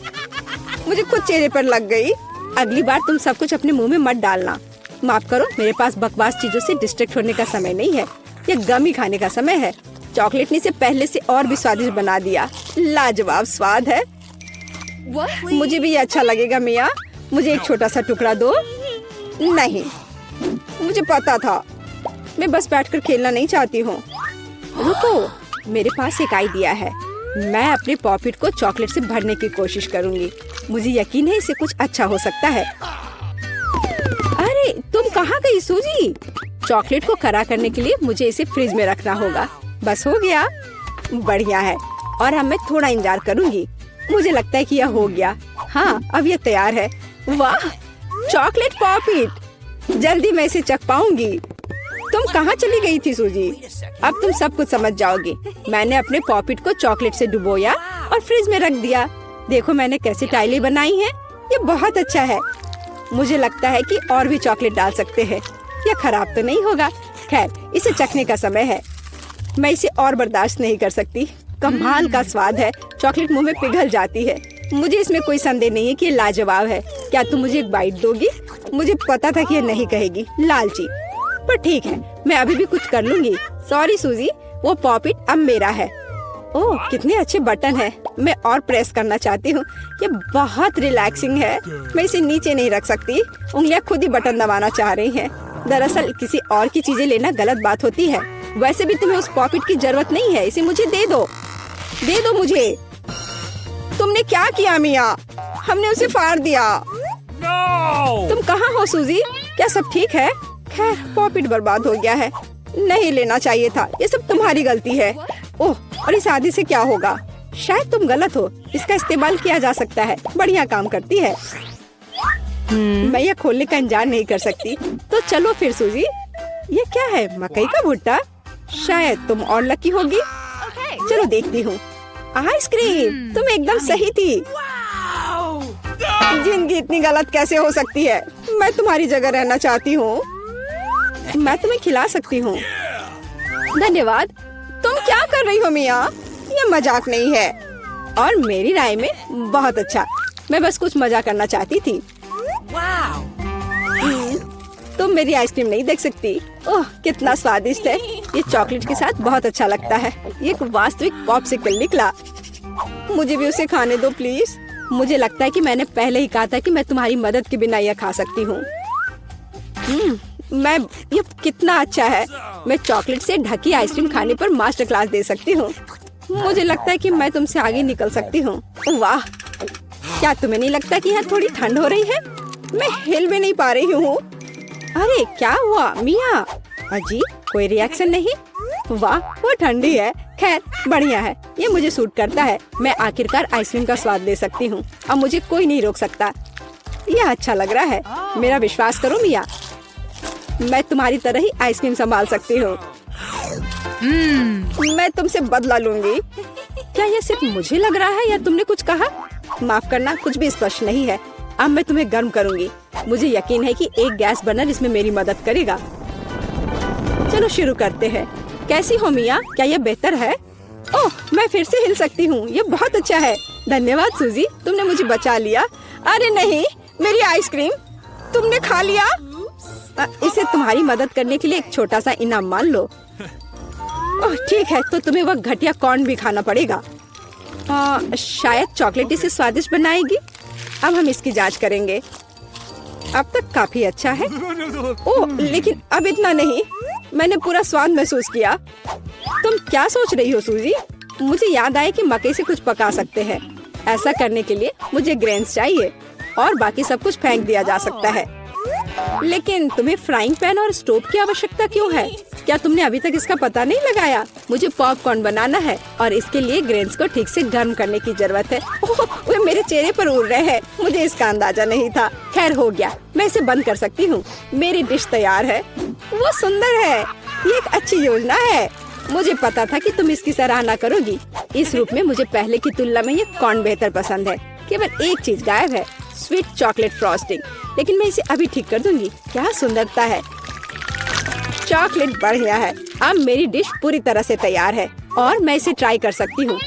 मुझे खुद चेहरे पर लग गई। अगली बार तुम सब कुछ अपने मुंह में मत डालना। माफ करो, मेरे पास बकवास चीजों से डिस्ट्रैक्ट होने का समय नहीं है। ये गमी खाने का समय है। चॉकलेट ने इसे पहले से और भी स्वादिष्ट बना दिया। लाजवाब स्वाद है। मुझे भी ये अच्छा लगेगा मिया। मुझे एक छोटा सा टुकड़ा दो। नहीं, मुझे पता था। मैं बस बैठकर खेलना नहीं चाहती हूँ। रुको, मेरे पास एक आइडिया है। मैं अपने पॉकेट को चॉकलेट से भरने की कोशिश करूँगी। मुझे यकीन है इसे कुछ अच्छा हो सकता है। अरे, तुम कहाँ गई सूजी? चॉकलेट को कड़ा करने के लिए मुझे इसे फ्रिज में रखना होगा। बस हो गया। बढ़िया है। और अब मैं थोड़ा इंतजार करूँगी। मुझे लगता है कि यह हो गया। हाँ, अब यह तैयार है। वाह, चॉकलेट पॉकेट। जल्दी मैं इसे चख पाऊंगी। तुम कहाँ चली गई थी सूजी? अब तुम सब कुछ समझ जाओगी। मैंने अपने पॉकेट को चॉकलेट से डुबोया और फ्रिज में रख दिया। देखो मैंने कैसे टाइलें बनाई हैं। ये बहुत अच्छा है। मुझे लगता है कि और भी चॉकलेट डाल सकते हैं। यह खराब तो नहीं होगा। खैर, इसे चखने का समय है। मैं इसे और बर्दाश्त नहीं कर सकती। कमाल का स्वाद है। चॉकलेट मुंह में पिघल जाती है। मुझे इसमें कोई संदेह नहीं है कि ये लाजवाब है। क्या तुम मुझे एक बाइट दोगी? मुझे पता था कि ये नहीं कहेगी, लालची। पर ठीक है, मैं अभी भी कुछ कर लूंगी। सॉरी सूजी, वो पॉकेट अब मेरा है। ओह, कितने अच्छे बटन है। मैं और प्रेस करना चाहती हूँ। ये बहुत रिलैक्सिंग है। मैं इसे नीचे नहीं रख सकती। उंगलियां खुद ही बटन दबाना चाह रही हैं। दरअसल किसी और की चीजें लेना गलत बात होती है। वैसे भी तुम्हें उस पॉकेट की जरूरत नहीं है। इसे मुझे दे दो। दे दो मुझे। तुमने क्या किया मिया? हमने उसे फाड़ दिया। तुम कहाँ हो सूजी? क्या सब ठीक है? खैर, पॉकेट बर्बाद हो गया है। नहीं लेना चाहिए था। ये सब तुम्हारी गलती है। ओह, और इस आदि से क्या होगा? शायद तुम गलत हो। इसका इस्तेमाल किया जा सकता है। बढ़िया काम करती है। मैं यह खोलने का इंतजार नहीं कर सकती। तो चलो फिर सूजी। ये क्या है? मकई का भुट्टा? शायद तुम और लकी होगी। चलो देखती हूँ। आइसक्रीम, तुम एकदम सही थी। जिंदगी इतनी गलत कैसे हो सकती है? मैं तुम्हारी जगह रहना चाहती हूँ। मैं तुम्हें खिला सकती हूँ। धन्यवाद। तुम क्या कर रही हो मिया? ये मजाक नहीं है। और मेरी राय में बहुत अच्छा। मैं बस कुछ मजा करना चाहती थी। तुम मेरी आइसक्रीम नहीं देख सकती। ओह, कितना स्वादिष्ट है। ये चॉकलेट के साथ बहुत अच्छा लगता है। ये एक वास्तविक पॉप्सिकल निकला। मुझे भी उसे खाने दो प्लीज। मुझे लगता है कि मैंने पहले ही कहा था कि मैं तुम्हारी मदद के बिना यह खा सकती हूँ। ये कितना अच्छा है। मैं चॉकलेट से ढकी आइसक्रीम खाने पर मास्टर क्लास दे सकती हूँ। मुझे लगता है कि मैं तुमसे आगे निकल सकती हूँ। वाह, क्या तुम्हें नहीं लगता कि यहाँ थोड़ी ठंड हो रही है? मैं हिल भी नहीं पा रही हूँ। अरे क्या हुआ मिया? अजी कोई रिएक्शन नहीं? वाह वो ठंडी है। खैर बढ़िया है, ये मुझे सूट करता है। मैं आखिरकार आइसक्रीम का स्वाद ले सकती हूँ। अब मुझे कोई नहीं रोक सकता। यह अच्छा लग रहा है। मेरा विश्वास करो मिया, मैं तुम्हारी तरह ही आइसक्रीम संभाल सकती हूँ। मैं तुमसे बदला लूंगी। क्या यह सिर्फ मुझे लग रहा है या तुमने कुछ कहा? माफ करना, कुछ भी स्पष्ट नहीं है। अब मैं तुम्हें गर्म करूंगी। मुझे यकीन है कि एक गैस बर्नर इसमें मेरी मदद करेगा। चलो शुरू करते हैं। कैसी हो मिया? क्या यह बेहतर है? ओह, मैं फिर से हिल सकती हूँ। यह बहुत अच्छा है। धन्यवाद सूजी, तुमने मुझे बचा लिया। अरे नहीं, मेरी आइसक्रीम तुमने खा लिया। इसे तुम्हारी मदद करने के लिए एक छोटा सा इनाम मान लो। ओह ठीक है, तो तुम्हें वह घटिया कॉर्न भी खाना पड़ेगा। शायद चॉकलेट इसे स्वादिष्ट बनाएगी। अब हम इसकी जांच करेंगे। अब तक काफी अच्छा है। ओह लेकिन अब इतना नहीं। मैंने पूरा स्वाद महसूस किया। तुम क्या सोच रही हो सूजी? मुझे याद आया कि मकई से कुछ पका सकते हैं। ऐसा करने के लिए मुझे ग्रेन्स चाहिए और बाकी सब कुछ फेंक दिया जा सकता है। लेकिन तुम्हें फ्राइंग पैन और स्टोव की आवश्यकता क्यों है? क्या तुमने अभी तक इसका पता नहीं लगाया? मुझे पॉपकॉर्न बनाना है और इसके लिए ग्रेन्स को ठीक से गर्म करने की जरूरत है। ओह, वे मेरे चेहरे पर उड़ रहे हैं। मुझे इसका अंदाजा नहीं था। खैर हो गया, मैं इसे बंद कर सकती हूँ। मेरी डिश तैयार है। वो सुंदर है। ये एक अच्छी योजना है। मुझे पता था कि तुम इसकी सराहना करोगी। इस रूप में मुझे पहले की तुलना में ये कॉर्न बेहतर पसंद है। केवल एक चीज गायब है, स्वीट चॉकलेट फ्रॉस्टिंग। लेकिन मैं इसे अभी ठीक कर दूंगी। क्या सुंदरता है। चॉकलेट बढ़िया है। अब मेरी डिश पूरी तरह से तैयार है और मैं इसे ट्राई कर सकती हूँ।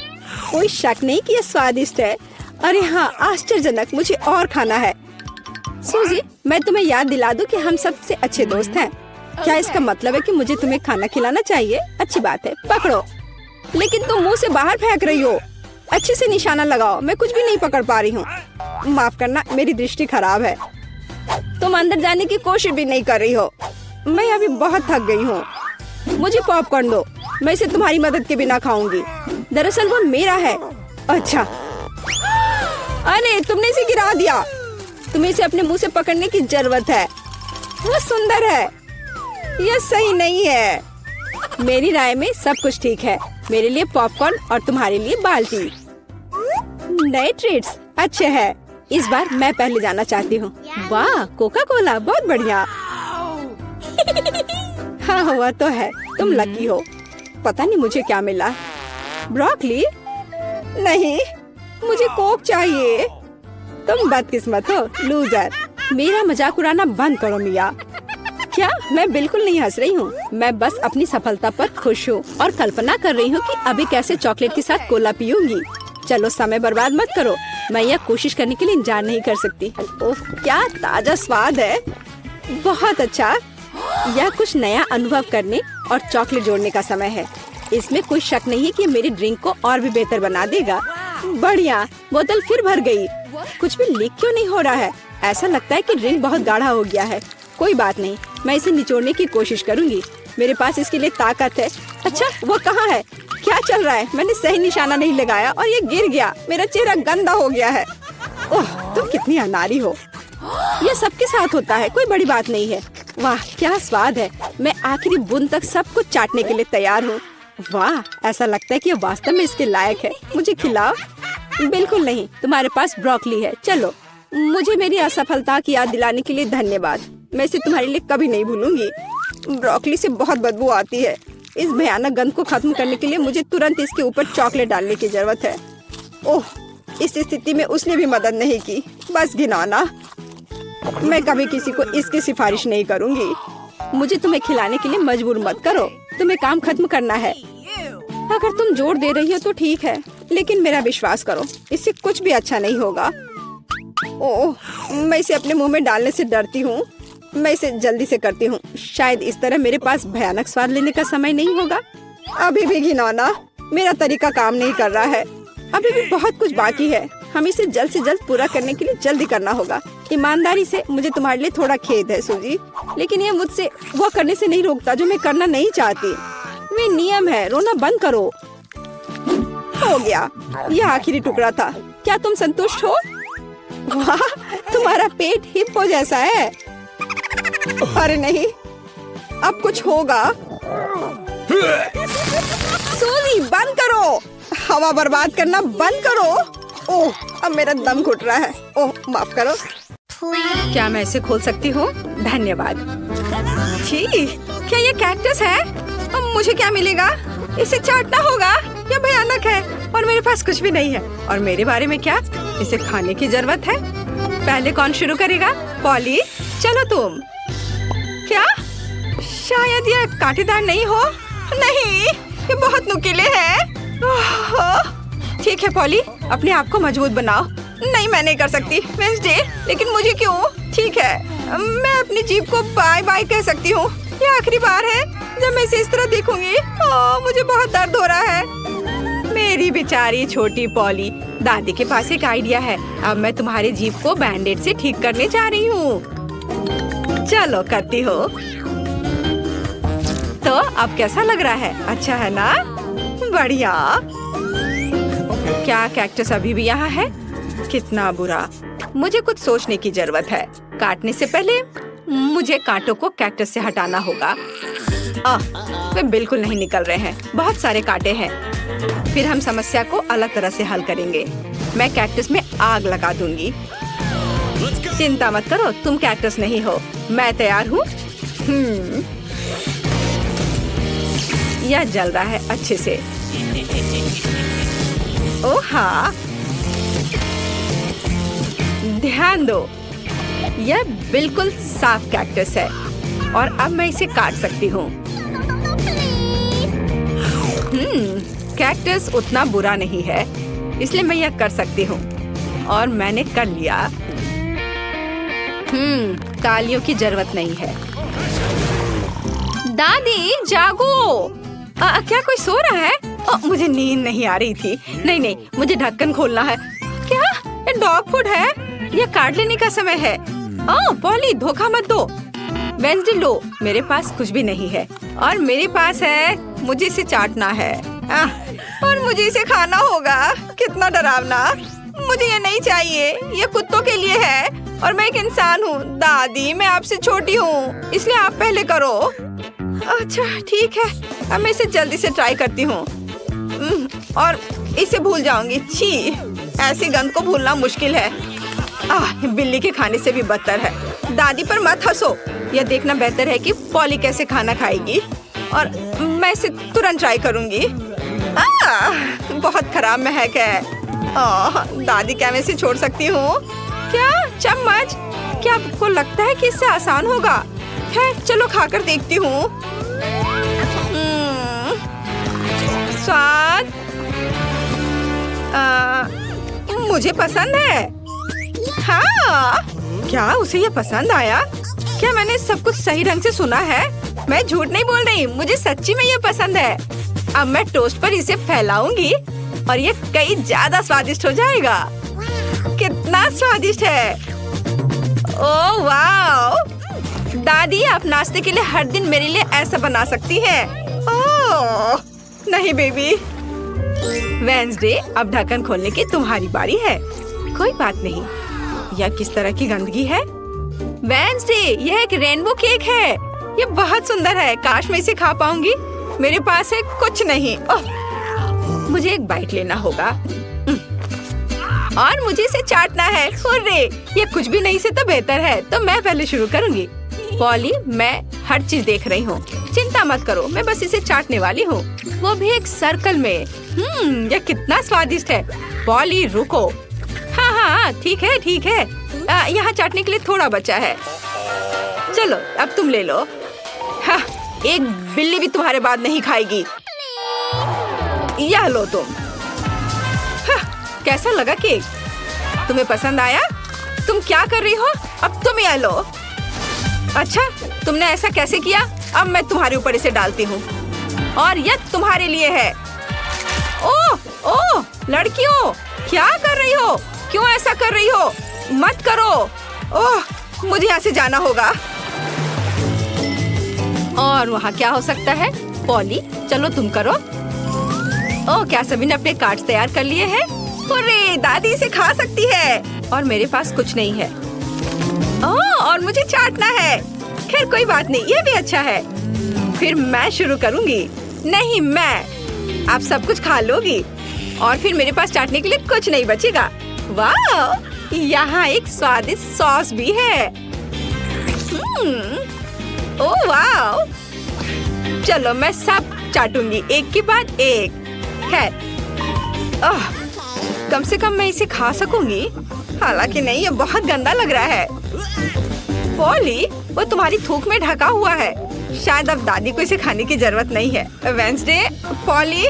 कोई शक नहीं कि यह स्वादिष्ट है। अरे हाँ, आश्चर्यजनक। मुझे और खाना है। सूजी, मैं तुम्हें याद दिला दूं कि हम सबसे अच्छे दोस्त हैं। क्या इसका मतलब है कि मुझे तुम्हें खाना खिलाना चाहिए? अच्छी बात है, पकड़ो। लेकिन तुम मुंह से बाहर फेंक रही हो। अच्छे से निशाना लगाओ। मैं कुछ भी नहीं पकड़ पा रही हूँ। माफ करना, मेरी दृष्टि खराब है। तुम अंदर जाने की कोशिश भी नहीं कर रही हो। मैं अभी बहुत थक गई हूँ। मुझे पॉपकॉर्न दो। मैं इसे तुम्हारी मदद के बिना खाऊंगी। दरअसल वो मेरा है। अच्छा, अरे तुमने इसे गिरा दिया। तुम्हें इसे अपने मुंह से पकड़ने की जरूरत है। वो सुंदर है। यह सही नहीं है। मेरी राय में सब कुछ ठीक है। मेरे लिए पॉपकॉर्न और तुम्हारे लिए बाल्टी। नए ट्रीट्स अच्छे हैं। इस बार मैं पहले जाना चाहती हूँ। वाह, कोका कोला, बहुत बढ़िया। हाँ हुआ तो है। तुम लकी हो। पता नहीं मुझे क्या मिला। ब्रोकली? नहीं, मुझे कोक चाहिए। तुम बदकिस्मत हो, लूजर। मेरा मजाक उड़ाना बंद करो मिया। क्या? मैं बिल्कुल नहीं हंस रही हूँ। मैं बस अपनी सफलता पर खुश हूँ और कल्पना कर रही हूँ कि अभी कैसे चॉकलेट के साथ कोला पीऊंगी। चलो समय बर्बाद मत करो। मैं यह कोशिश करने के लिए इंतजार नहीं कर सकती। ओह क्या ताजा स्वाद है। बहुत अच्छा। यह कुछ नया अनुभव करने और चॉकलेट जोड़ने का समय है। इसमें कोई शक नहीं है कि मेरी ड्रिंक को और भी बेहतर बना देगा। बढ़िया। बोतल फिर भर गई। कुछ भी लीक क्यों नहीं हो रहा है? ऐसा लगता है कि ड्रिंक बहुत गाढ़ा हो गया है। कोई बात नहीं, मैं इसे निचोड़ने की कोशिश करूंगी। मेरे पास इसके लिए ताकत है। अच्छा, वो कहाँ है? क्या चल रहा है? मैंने सही निशाना नहीं लगाया और ये गिर गया। मेरा चेहरा गंदा हो गया है। ओह, तुम कितनी अनाड़ी हो। यह सबके साथ होता है, कोई बड़ी बात नहीं है। वाह क्या स्वाद है। मैं आखिरी बूंद तक सब कुछ चाटने के लिए तैयार हूँ। वाह, ऐसा लगता है कि ये वास्तव में इसके लायक है। मुझे खिलाओ। बिल्कुल नहीं, तुम्हारे पास ब्रोकली है। चलो। मुझे मेरी असफलता की याद दिलाने के लिए धन्यवाद। मैं इसे तुम्हारे लिए कभी नहीं भूलूंगी। ब्रोकली से बहुत बदबू आती है। इस भयानक गंध को खत्म करने के लिए मुझे तुरंत इसके ऊपर चॉकलेट डालने की जरूरत है। ओह, इस स्थिति में उसने भी मदद नहीं की। बस घिनौना। मैं कभी किसी को इसकी सिफारिश नहीं करूंगी। मुझे तुम्हें खिलाने के लिए मजबूर मत करो। तुम्हें काम खत्म करना है। अगर तुम जोर दे रही हो तो ठीक है, लेकिन मेरा विश्वास करो, इससे कुछ भी अच्छा नहीं होगा। ओह, मैं इसे अपने मुंह में डालने से डरती हूँ। मैं इसे जल्दी से करती हूँ। शायद इस तरह मेरे पास भयानक स्वाद लेने का समय नहीं होगा। अभी भी घिनौना। मेरा तरीका काम नहीं कर रहा है। अभी भी बहुत कुछ बाकी है। हम इसे जल्द से जल्द पूरा करने के लिए जल्दी करना होगा। ईमानदारी से मुझे तुम्हारे लिए थोड़ा खेद है सूजी, लेकिन ये मुझसे वो करने से नहीं रोकता जो मैं करना नहीं चाहती। वे नियम है। रोना बंद करो। हो गया, यह आखिरी टुकड़ा था। क्या तुम संतुष्ट हो? वाह, तुम्हारा पेट हिप्पो जैसा है। अरे नहीं, अब कुछ होगा। सूजी बंद करो, हवा बर्बाद करना बंद करो। ओह, अब मेरा दम घुट रहा है। ओह, माफ करो। क्या मैं इसे खोल सकती हूँ? धन्यवाद। छी, क्या ये कैक्टस है? अब मुझे क्या मिलेगा? इसे चाटना होगा। यह भयानक है और मेरे पास कुछ भी नहीं है। और मेरे बारे में क्या? इसे खाने की जरूरत है। पहले कौन शुरू करेगा? पॉली, चलो तुम। क्या? शायद यह कांटेदार नहीं हो। नहीं, ये बहुत नुकीले हैं। ठीक है पॉली, अपने आप को मजबूत बनाओ। नहीं, मैं नहीं कर सकती वेडनेसडे, लेकिन मुझे क्यों? ठीक है, मैं अपनी जीभ को बाय बाय कह सकती हूँ। ये आखिरी बार है जब मैं इसे इस तरह देखूंगी। मुझे बहुत दर्द हो रहा है। मेरी बेचारी छोटी पॉली, दादी के पास एक आइडिया है। अब मैं तुम्हारी जीभ को बैंडेड से ठीक करने जा रही हूँ। चलो करती हो। तो अब कैसा लग रहा है? अच्छा है ना? बढ़िया। क्या कैक्टस अभी भी यहाँ है? कितना बुरा। मुझे कुछ सोचने की जरूरत है। काटने से पहले मुझे कांटों को कैक्टस से हटाना होगा। वे बिल्कुल नहीं निकल रहे हैं। बहुत सारे कांटे हैं। फिर हम समस्या को अलग तरह से हल करेंगे। मैं कैक्टस में आग लगा दूंगी। चिंता मत करो, तुम कैक्टस नहीं हो। मैं तैयार हूँ। यह जल रहा है अच्छे से। ओह हाँ, ध्यान दो, यह बिल्कुल साफ कैक्टस है और अब मैं इसे काट सकती हूँ। कैक्टस उतना बुरा नहीं है, इसलिए मैं यह कर सकती हूँ और मैंने कर लिया। तालियों की जरूरत नहीं है। दादी जागो। क्या कोई सो रहा है? मुझे नींद नहीं आ रही थी। नहीं, मुझे ढक्कन खोलना है। क्या ये डॉग फूड है? यह काट लेने का समय है। पॉली, धोखा मत दो। वेडनेसडे लो, मेरे पास कुछ भी नहीं है और मेरे पास है। मुझे इसे चाटना है और मुझे इसे खाना होगा। कितना डरावना। मुझे ये नहीं चाहिए। ये कुत्तों के लिए है और मैं एक इंसान हूँ। दादी, मैं आपसे छोटी हूँ, इसलिए आप पहले करो। अच्छा ठीक है, अब मैं इसे जल्दी से ट्राई करती हूँ और इसे भूल जाऊंगी। छी, ऐसी गंध को भूलना मुश्किल है। बिल्ली के खाने से भी बदतर है। दादी पर मत हंसो। यह देखना बेहतर है कि पॉली कैसे खाना खाएगी और मैं इसे तुरंत ट्राई करूंगी। बहुत खराब महक है। दादी, क्या मैं इसे छोड़ सकती हूँ? क्या चम्मच? क्या आपको लगता है कि इससे आसान होगा? खैर, चलो खाकर देखती हूँ। स्वाद मुझे पसंद है। हाँ, क्या उसे ये पसंद आया? क्या मैंने सब कुछ सही ढंग से सुना है? मैं झूठ नहीं बोल रही, मुझे सच्ची में ये पसंद है। अब मैं टोस्ट पर इसे फैलाऊंगी और ये कई ज्यादा स्वादिष्ट हो जाएगा। कितना स्वादिष्ट है। ओह वाह, दादी, आप नाश्ते के लिए हर दिन मेरे लिए ऐसा बना सकती हैं। ओह नहीं बेबी। वेडनेसडे, अब ढक्कन खोलने की तुम्हारी बारी है। कोई बात नहीं। यह किस तरह की गंदगी है? वेडनेसडे, यह एक रेनबो केक है। ये बहुत सुंदर है। काश मैं इसे खा पाऊंगी। मेरे पास है कुछ नहीं। मुझे एक बाइट लेना होगा और मुझे इसे चाटना है। हुर्रे, ये कुछ भी नहीं से तो बेहतर है। तो मैं पहले शुरू करूंगी। पॉली, मैं हर चीज देख रही हूँ। चिंता मत करो, मैं बस इसे चाटने वाली हूँ, वो भी एक सर्कल में। यह कितना स्वादिष्ट है। पॉली रुको। हाँ, ठीक है। यहाँ चाटने के लिए थोड़ा बचा है। चलो अब तुम ले लो। हाँ, एक बिल्ली भी तुम्हारे बाद नहीं खाएगी। यह लो तुम। हाँ, कैसा लगा केक? तुम्हें पसंद आया? तुम क्या कर रही हो? अब तुम यह लो। अच्छा, तुमने ऐसा कैसे किया? अब मैं तुम्हारे ऊपर इसे डालती हूँ और यह तुम्हारे लिए है। ओह, लड़कियों, क्या कर रही हो? क्यों ऐसा कर रही हो? मत करो। ओह, मुझे यहाँ से जाना होगा। और वहाँ क्या हो सकता है? पॉली, चलो तुम करो। ओह, क्या सभी ने अपने कार्ड्स तैयार कर लिए हैं? अरे दादी इसे खा सकती है और मेरे पास कुछ नहीं है। ओह, और मुझे चाटना है। खैर कोई बात नहीं, ये भी अच्छा है। फिर मैं शुरू करूंगी। नहीं, मैं। आप सब कुछ खा लोगी और फिर मेरे पास चाटने के लिए कुछ नहीं बचेगा। वाह, यहाँ एक स्वादिष्ट सॉस भी है। ओह वाह, चलो मैं सब चाटूंगी एक के बाद एक। खैर, कम से कम मैं इसे खा सकूंगी। हालांकि नहीं, ये बहुत गंदा लग रहा है। पॉली, वो तुम्हारी थूक में ढका हुआ है। शायद अब दादी को इसे खाने की जरूरत नहीं है। वेंसडे, पॉली,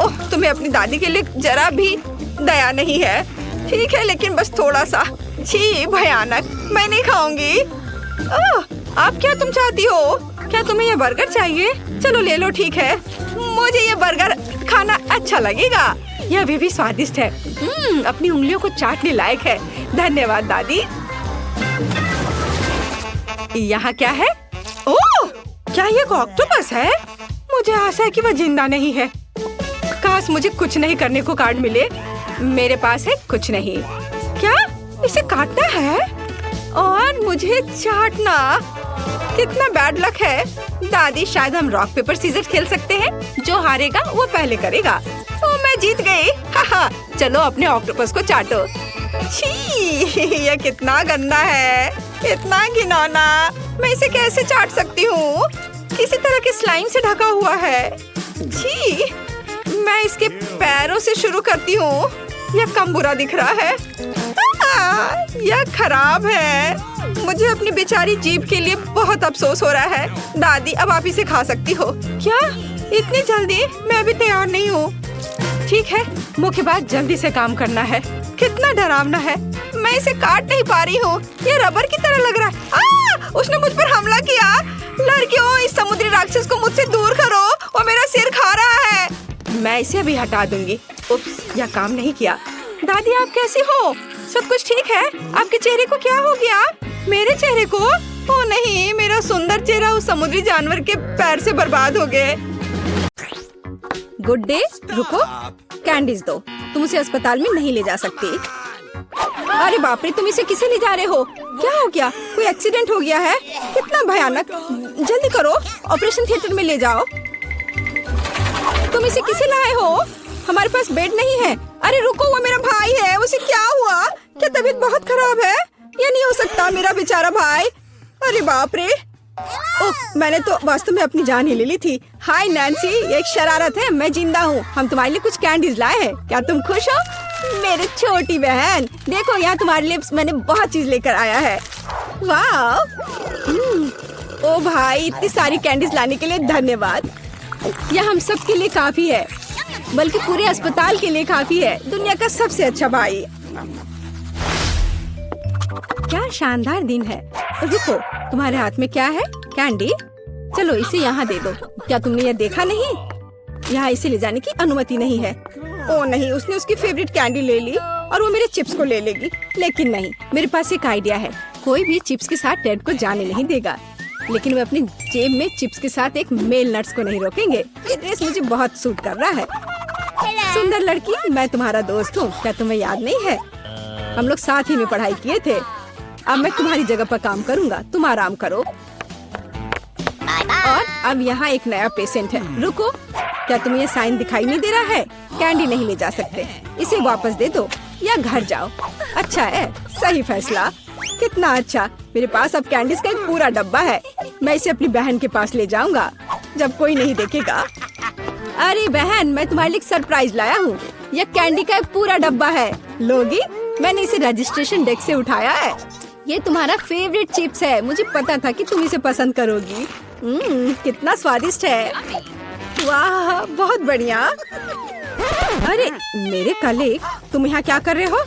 ओह, तुम्हें अपनी दादी के लिए जरा भी दया नहीं है। ठीक है, लेकिन बस थोड़ा सा। छी, भयानक, मैं नहीं खाऊंगी। ओह, अब क्या तुम चाहती हो? क्या तुम्हें ये बर्गर चाहिए? चलो ले लो, ठीक है। मुझे ये बर्गर खाना अच्छा लगेगा। यह अभी भी स्वादिष्ट है। अपनी उंगलियों को चाटने लायक है। धन्यवाद दादी। यहाँ क्या है? ओह, क्या ये ऑक्टोपस है? मुझे आशा है कि वह जिंदा नहीं है। काश मुझे कुछ नहीं करने को कार्ड मिले। मेरे पास है कुछ नहीं। क्या इसे काटना है और मुझे चाटना? कितना बैड लक है। दादी, शायद हम रॉक पेपर सीजर खेल सकते हैं। जो हारेगा वो पहले करेगा। ओ, मैं जीत गई। हाहा, चलो अपने ऑक्टोपस को चाटो। छी, ये कितना गंदा है, इतना घिनौना। मैं इसे कैसे चाट सकती हूँ? किसी तरह के स्लाइम से ढका हुआ है। छी, मैं इसके पैरों से शुरू करती हूँ। यह कम बुरा दिख रहा है। यह खराब है। मुझे अपनी बेचारी जीभ के लिए बहुत अफसोस हो रहा है। दादी, अब आप इसे खा सकती हो। क्या इतनी जल्दी? मैं अभी तैयार नहीं हूँ। ठीक है, मुख्य बात जल्दी से काम करना है। कितना डरावना है। मैं इसे काट नहीं पा रही हूँ। ये रबर की तरह लग रहा है। उसने मुझ पर हमला किया। लड़कियों, इस समुद्री राक्षस को मुझसे दूर करो, वो मेरा सिर खा रहा है। मैं इसे अभी हटा दूंगी। उप्स, यह काम नहीं किया। दादी, आप कैसी हो? सब कुछ ठीक है? आपके चेहरे को क्या हो गया? मेरे चेहरे को? ओ नहीं, मेरा सुंदर चेहरा उस समुद्री जानवर के पैर से बर्बाद हो गए। गुड डे, रुको, कैंडीज दो। तुम उसे अस्पताल में नहीं ले जा सकती। अरे बाप रे, तुम इसे किसे ले जा रहे हो? क्या हो गया? कोई एक्सीडेंट हो गया है? कितना भयानक। जल्दी करो, ऑपरेशन थिएटर में ले जाओ। तुम इसे किसे लाए हो? हमारे पास बेड नहीं है। अरे रुको, वो मेरा भाई है। उसे क्या हुआ? क्या तबीयत बहुत खराब है? ये नहीं हो सकता, मेरा बेचारा भाई। अरे बाप रे। ओह, मैंने तो वास्तव में अपनी जान ही ले ली थी। हाय नैन्सी, ये एक शरारत है। मैं जिंदा हूँ। हम तुम्हारे लिए कुछ कैंडीज लाए हैं। क्या तुम खुश हो? मेरी छोटी बहन, देखो यहाँ तुम्हारे लिए मैंने बहुत चीज लेकर आया है। वाह, ओ भाई, इतनी सारी कैंडीज लाने के लिए धन्यवाद। यह हम सब के लिए काफी है, बल्कि पूरे अस्पताल के लिए काफी है। दुनिया का सबसे अच्छा भाई। क्या शानदार दिन है। रुको, तुम्हारे हाथ में क्या है? कैंडी? चलो इसे यहाँ दे दो। क्या तुमने यह देखा नहीं? यहाँ इसे ले जाने की अनुमति नहीं है। ओ नहीं, उसने उसकी फेवरेट कैंडी ले ली और वो मेरे चिप्स को ले लेगी। लेकिन नहीं, मेरे पास एक आइडिया है। कोई भी चिप्स के साथ टेड को जाने नहीं देगा, लेकिन वे अपनी जेब में चिप्स के साथ एक मेल नट्स को नहीं रोकेंगे। ये ड्रेस मुझे बहुत सूट कर रहा है। सुंदर लड़की, मैं तुम्हारा दोस्त हूँ। क्या तुम्हें याद नहीं है? हम लोग साथ ही में पढ़ाई किए थे। अब मैं तुम्हारी जगह पर काम करूँगा, तुम आराम करो। और अब यहाँ एक नया पेशेंट है। रुको, क्या तुम्हें ये साइन दिखाई नहीं दे रहा है? कैंडी नहीं ले जा सकते। इसे वापस दे दो या घर जाओ। अच्छा है, सही फैसला। कितना अच्छा। मेरे पास अब कैंडीज का एक पूरा डब्बा है। मैं इसे अपनी बहन के पास ले जाऊंगा जब कोई नहीं देखेगा। अरे बहन, मैं तुम्हारे लिए एक सरप्राइज लाया हूँ। यह कैंडी का एक पूरा डब्बा है। लोगी? मैंने इसे रजिस्ट्रेशन डेस्क से उठाया है। ये तुम्हारा फेवरेट चिप्स है। मुझे पता था कि तुम इसे पसंद करोगी। कितना स्वादिष्ट है। वाह, बहुत बढ़िया। अरे मेरे कलीग, तुम यहाँ क्या कर रहे हो?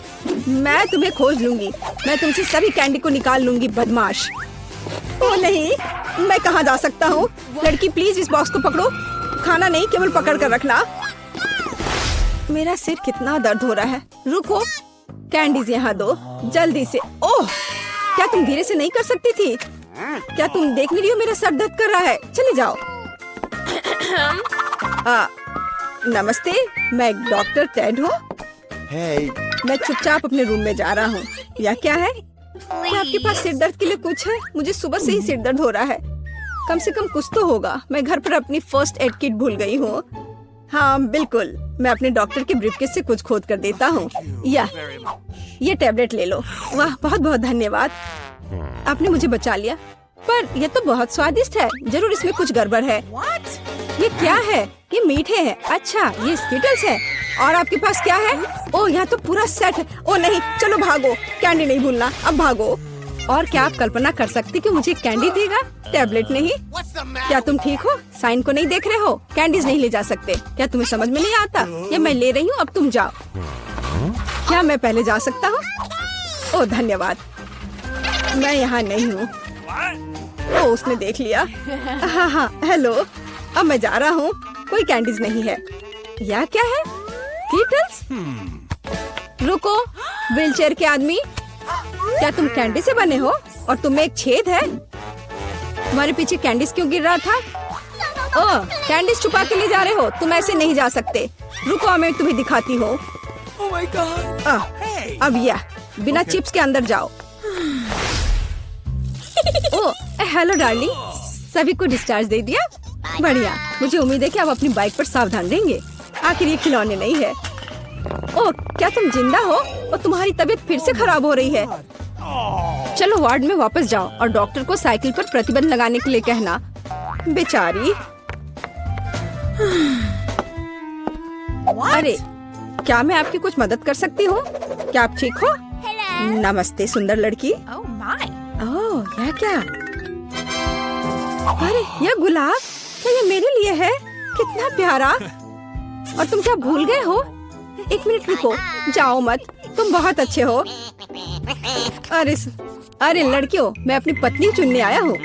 मैं तुम्हें खोज लूंगी। मैं तुमसे सभी कैंडी को निकाल लूंगी, बदमाश। ओ नहीं, मैं कहाँ जा सकता हूँ? लड़की प्लीज इस बॉक्स को पकड़ो। खाना नहीं, केवल पकड़ कर रखना। मेरा सिर कितना दर्द हो रहा है। रुको, कैंडीज यहाँ दो जल्दी से। ओह, क्या तुम धीरे से नहीं कर सकती थी? क्या तुम देख नहीं रही हो मेरा सर दर्द कर रहा है? चले जाओ। नमस्ते, मैं डॉक्टर टेड हूँ। Hey, मैं चुपचाप अपने रूम में जा रहा हूँ। या क्या है? क्या आपके पास सिर दर्द के लिए कुछ है? मुझे सुबह से ही सिर दर्द हो रहा है। कम से कम कुछ तो होगा। मैं घर पर अपनी फर्स्ट एड किट भूल गई हूँ। हाँ बिल्कुल, मैं अपने डॉक्टर के ब्रीफकेस से कुछ खोद कर देता हूँ। या ये टैबलेट ले लो। वाह, बहुत बहुत धन्यवाद, आपने मुझे बचा लिया। पर यह तो बहुत स्वादिष्ट है। जरूर इसमें कुछ गड़बड़ है। ये क्या है? ये मीठे हैं। अच्छा, ये स्किटल्स है। और आपके पास क्या है? ओह, यहाँ तो पूरा सेट है। ओह नहीं, चलो भागो, कैंडी नहीं भूलना, अब भागो। और क्या आप कल्पना कर सकते कि मुझे कैंडी देगा, टैबलेट नहीं? क्या तुम ठीक हो? साइन को नहीं देख रहे हो? कैंडीज नहीं ले जा सकते। क्या तुम्हें समझ में नहीं आता? ये मैं ले रही हूँ, अब तुम जाओ। क्या मैं पहले जा सकता हूँ? ओह धन्यवाद, मैं यहाँ नहीं हूँ। ओह, उसने देख लिया। हाँ हाँ, हेलो, अब मैं जा रहा हूँ। कोई कैंडीज नहीं है। या क्या है? कीटल्स? रुको, व्हीलचेयर के आदमी, क्या तुम कैंडी से बने हो? और तुम्हें एक छेद है? तुम्हारे पीछे कैंडीज क्यों गिर रहा था? ओह, कैंडीज छुपा के ले जा रहे हो? तुम ऐसे नहीं जा सकते। रुको, मैं तुम्हें दिखाती हूँ। oh my God. अब यह बिना चिप्स के अंदर जाओ। ओह, हेलो डार्लिंग, सभी को डिस्चार्ज दे दिया? बढ़िया, मुझे उम्मीद है कि आप अपनी बाइक पर सावधान रहेंगे। आखिर ये खिलौने नहीं है। ओह, क्या तुम जिंदा हो? और तुम्हारी तबीयत फिर से खराब हो रही है। चलो वार्ड में वापस जाओ और डॉक्टर को साइकिल पर प्रतिबंध लगाने के लिए कहना। बेचारी। अरे, क्या मैं आपकी कुछ मदद कर सकती हूँ? क्या आप ठीक हो? नमस्ते सुंदर लड़की। ओह, यह क्या? अरे, यह गुलाब, क्या ये मेरे लिए है? कितना प्यारा। और तुम क्या भूल गए हो? एक मिनट रुको, जाओ मत, तुम बहुत अच्छे हो। अरे लड़कियों, मैं अपनी पत्नी चुनने आया हूँ।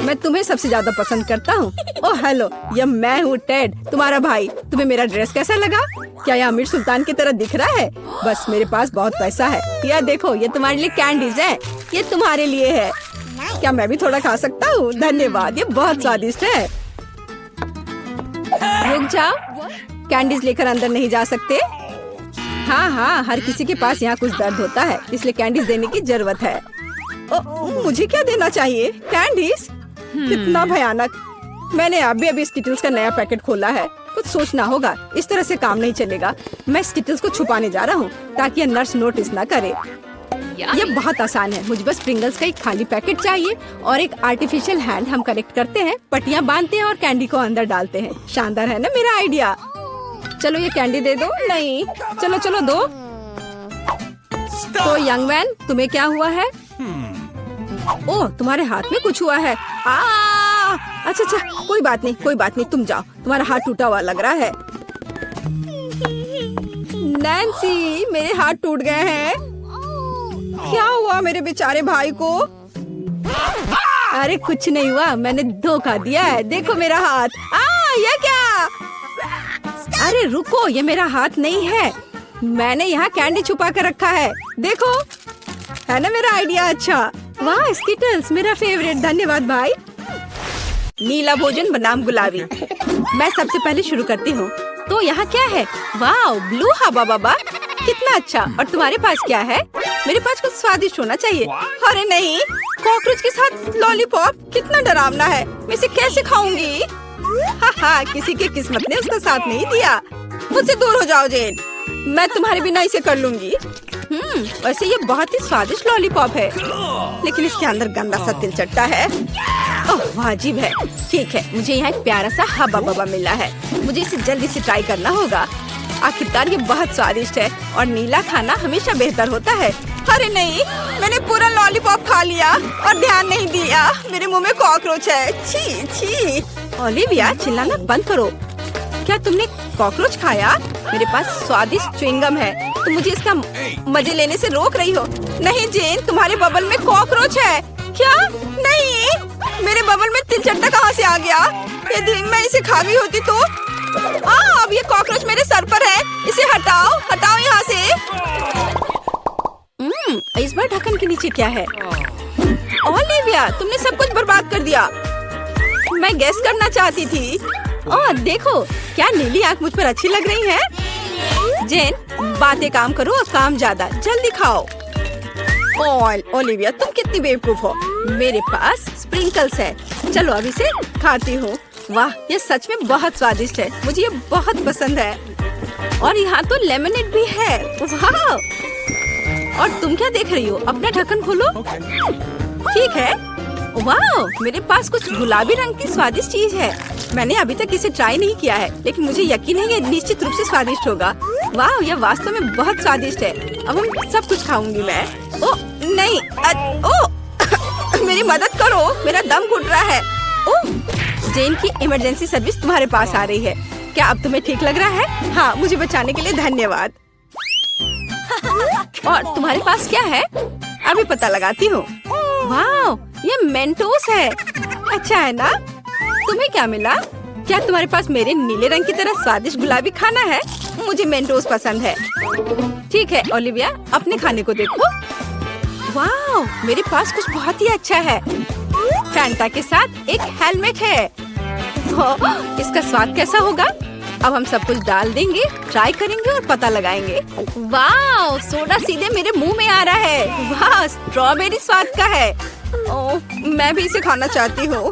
मैं तुम्हें सबसे ज्यादा पसंद करता हूँ। ओह हेलो, यह मैं हूँ टेड, तुम्हारा भाई। तुम्हें मेरा ड्रेस कैसा लगा? क्या यह अमीर सुल्तान की तरह दिख रहा है? बस मेरे पास बहुत पैसा है। यह देखो, ये तुम्हारे लिए कैंडीज है। ये तुम्हारे लिए है। क्या मैं भी थोड़ा खा सकता हूँ? धन्यवाद, ये बहुत स्वादिष्ट है। रुक जाओ, कैंडीज लेकर अंदर नहीं जा सकते। हाँ हाँ, हर किसी के पास यहाँ कुछ दर्द होता है, इसलिए कैंडीज देने की जरूरत है। मुझे क्या देना चाहिए? कैंडीज? कितना भयानक। मैंने अभी स्किटल्स का नया पैकेट खोला है। कुछ सोचना होगा, इस तरह से काम नहीं चलेगा। मैं स्किटल्स को छुपाने जा रहा हूँ ताकि यह नर्स नोटिस न करे। ये बहुत आसान है। मुझे बस प्रिंगल्स का एक खाली पैकेट चाहिए और एक आर्टिफिशियल हैंड। हम कलेक्ट करते हैं, पट्टियाँ बांधते हैं और कैंडी को अंदर डालते हैं। शानदार है ना मेरा आइडिया? चलो ये कैंडी दे दो। नहीं, चलो चलो दो। तो यंग मैन, तुम्हें क्या हुआ है? ओह, तुम्हारे हाथ में कुछ हुआ है। अच्छा, कोई बात नहीं, तुम जाओ। तुम्हारा हाथ टूटा हुआ लग रहा है। नैन्सी, मेरे हाथ टूट गए हैं। क्या हुआ मेरे बेचारे भाई को? अरे कुछ नहीं हुआ, मैंने धोखा दिया है। देखो मेरा हाथ। ये क्या? अरे रुको, ये मेरा हाथ नहीं है। मैंने यहाँ कैंडी छुपा कर रखा है। देखो, है ना मेरा आइडिया अच्छा? वाह, स्किटल्स मेरा फेवरेट। धन्यवाद भाई। नीला भोजन बनाम गुलाबी। मैं सबसे पहले शुरू करती हूँ। तो यहाँ क्या है? वाह, ब्लू हवा बाबा, कितना अच्छा। और तुम्हारे पास क्या है? मेरे पास कुछ स्वादिष्ट होना चाहिए। अरे नहीं, कॉकरोच के साथ लॉलीपॉप, कितना डरावना है। मैं इसे कैसे खाऊंगी? हाँ, किसी के किस्मत ने उसका साथ नहीं दिया। मुझसे दूर हो जाओ जेन, मैं तुम्हारे बिना इसे कर लूंगी। वैसे ये बहुत ही स्वादिष्ट लॉलीपॉप है, लेकिन इसके अंदर गंदा सा तिल चट्टा है। ओह, वाजिब है। ठीक है, मुझे यहाँ एक प्यारा सा हब्बा बब्बा मिला है। मुझे इसे जल्दी से ट्राई करना होगा। आखिरकार ये बहुत स्वादिष्ट है और नीला खाना हमेशा बेहतर होता है। अरे नहीं, मैंने पूरा लॉलीपॉप खा लिया और ध्यान नहीं दिया। मेरे मुंह में कॉकरोच है। छी छी। ओलिविया, चिल्लाना बंद करो। क्या तुमने कॉकरोच खाया? मेरे पास स्वादिष्ट च्युइंगम है, तुम मुझे इसका मजे लेने से रोक रही हो। नहीं जेन, तुम्हारे बबल में कॉकरोच है। क्या? नहीं, मेरे बबल में तिल चट्टा कहाँ से आ गया? यदि मैं इसे खा गई होती तो। अब ये कॉकरोच मेरे सर पर है। इसे हटाओ, हटाओ यहाँ से। इस बार ढक्कन के नीचे क्या है? ओलिविया, तुमने सब कुछ बर्बाद कर दिया। मैं गेस करना चाहती थी। ओह देखो, क्या नीली आँख मुझ पर अच्छी लग रही है। जेन, बातें काम करो और काम ज्यादा, जल्दी खाओ। ओलिविया, तुम कितनी बेवकूफ हो। मेरे पास स्प्रिंकल्स है, चलो अब इसे खाती हूँ। वाह, ये सच में बहुत स्वादिष्ट है, मुझे ये बहुत पसंद है। और यहाँ तो लेमनेड भी है। वाह! और तुम क्या देख रही हो? अपना ढक्कन खोलो। ठीक है। वाह, मेरे पास कुछ गुलाबी रंग की स्वादिष्ट चीज है। मैंने अभी तक इसे ट्राई नहीं किया है, लेकिन मुझे यकीन है ये निश्चित रूप से स्वादिष्ट होगा। वाह, यह वास्तव में बहुत स्वादिष्ट है। अब हम सब कुछ खाऊंगी मैं। ओह नहीं, मेरी मदद करो, मेरा दम घुट रहा है। ओह, जेन की इमरजेंसी सर्विस तुम्हारे पास आ रही है। क्या अब तुम्हें ठीक लग रहा है? हाँ, मुझे बचाने के लिए धन्यवाद। और तुम्हारे पास क्या है? अभी पता लगाती हूँ। वाह, ये मेंटोस है। अच्छा है ना? तुम्हें क्या मिला? क्या तुम्हारे पास मेरे नीले रंग की तरह स्वादिष्ट गुलाबी खाना है? मुझे मेंटोस पसंद है। ठीक है ओलिविया, अपने खाने को देखो। वाह, मेरे पास कुछ बहुत ही अच्छा है। फैंटा के साथ एक हेलमेट है। इसका स्वाद कैसा होगा? अब हम सब कुछ डाल देंगे, ट्राई करेंगे और पता लगाएंगे। वाह, सोडा सीधे मेरे मुंह में आ रहा है। वाह, स्ट्रॉबेरी स्वाद का है। ओह, मैं भी इसे खाना चाहती हूँ।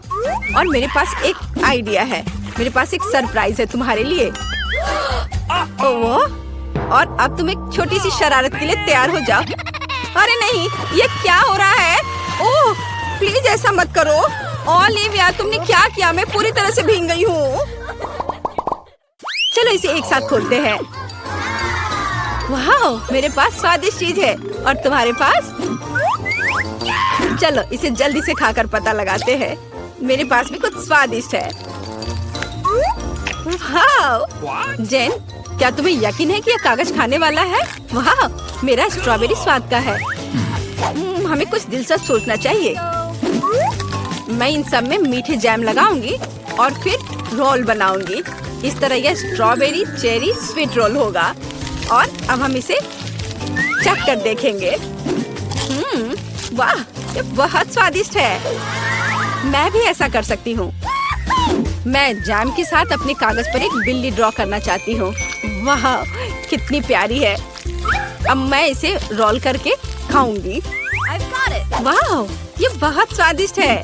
और मेरे पास एक आइडिया है। मेरे पास एक सरप्राइज है तुम्हारे लिए। ओह, और अब तुम एक छोटी सी शरारत के लिए तैयार हो जाओ। अरे नहीं, ये क्या हो रहा है? ओह, प्लीज ऐसा मत करो। ओलिविया, तुमने क्या किया? मैं पूरी तरह से भीग गई हूँ। चलो इसे एक साथ खोलते हैं। वाह, मेरे पास स्वादिष्ट चीज है और तुम्हारे पास? चलो इसे जल्दी से खाकर पता लगाते हैं। मेरे पास भी कुछ स्वादिष्ट है। वाह! जेन, क्या तुम्हें यकीन है कि यह कागज खाने वाला है? वाह, मेरा स्ट्रॉबेरी स्वाद का है। हमें कुछ दिलचस्प सोचना चाहिए। मैं इन सब में मीठे जैम लगाऊंगी और फिर रोल बनाऊंगी। इस तरह यह स्ट्रॉबेरी चेरी स्वीट रोल होगा। और अब हम इसे चख कर देखेंगे। वाह, ये बहुत स्वादिष्ट है। मैं भी ऐसा कर सकती हूँ। मैं जैम के साथ अपने कागज पर एक बिल्ली ड्रॉ करना चाहती हूँ। वाह, कितनी प्यारी है। अब मैं इसे रोल करके खाऊंगी। वाह, ये बहुत स्वादिष्ट है।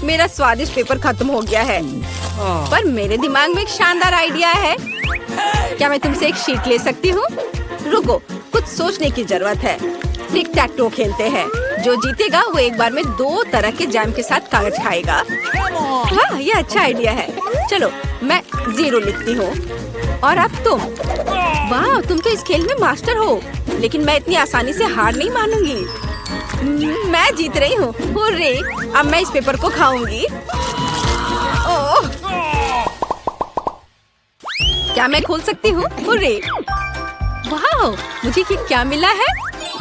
मेरा स्वादिष्ट पेपर खत्म हो गया है। पर मेरे दिमाग में एक शानदार आइडिया है। क्या मैं तुमसे एक शीट ले सकती हूँ? रुको, कुछ सोचने की जरूरत है। टिक टैक टो खेलते हैं। जो जीतेगा वो एक बार में 2 तरह के जैम के साथ कागज खाएगा। वाह, ये अच्छा आइडिया है। चलो मैं 0 लिखती हूँ। और अब तुम? वाह, तुम तो इस खेल में मास्टर हो। लेकिन मैं इतनी आसानी से हार नहीं मानूंगी। मैं जीत रही हूँ। हुर्रे! अब मैं इस पेपर को खाऊंगी। ओह! क्या मैं खोल सकती हूँ? हुर्रे! वाह, मुझे ये क्या मिला है?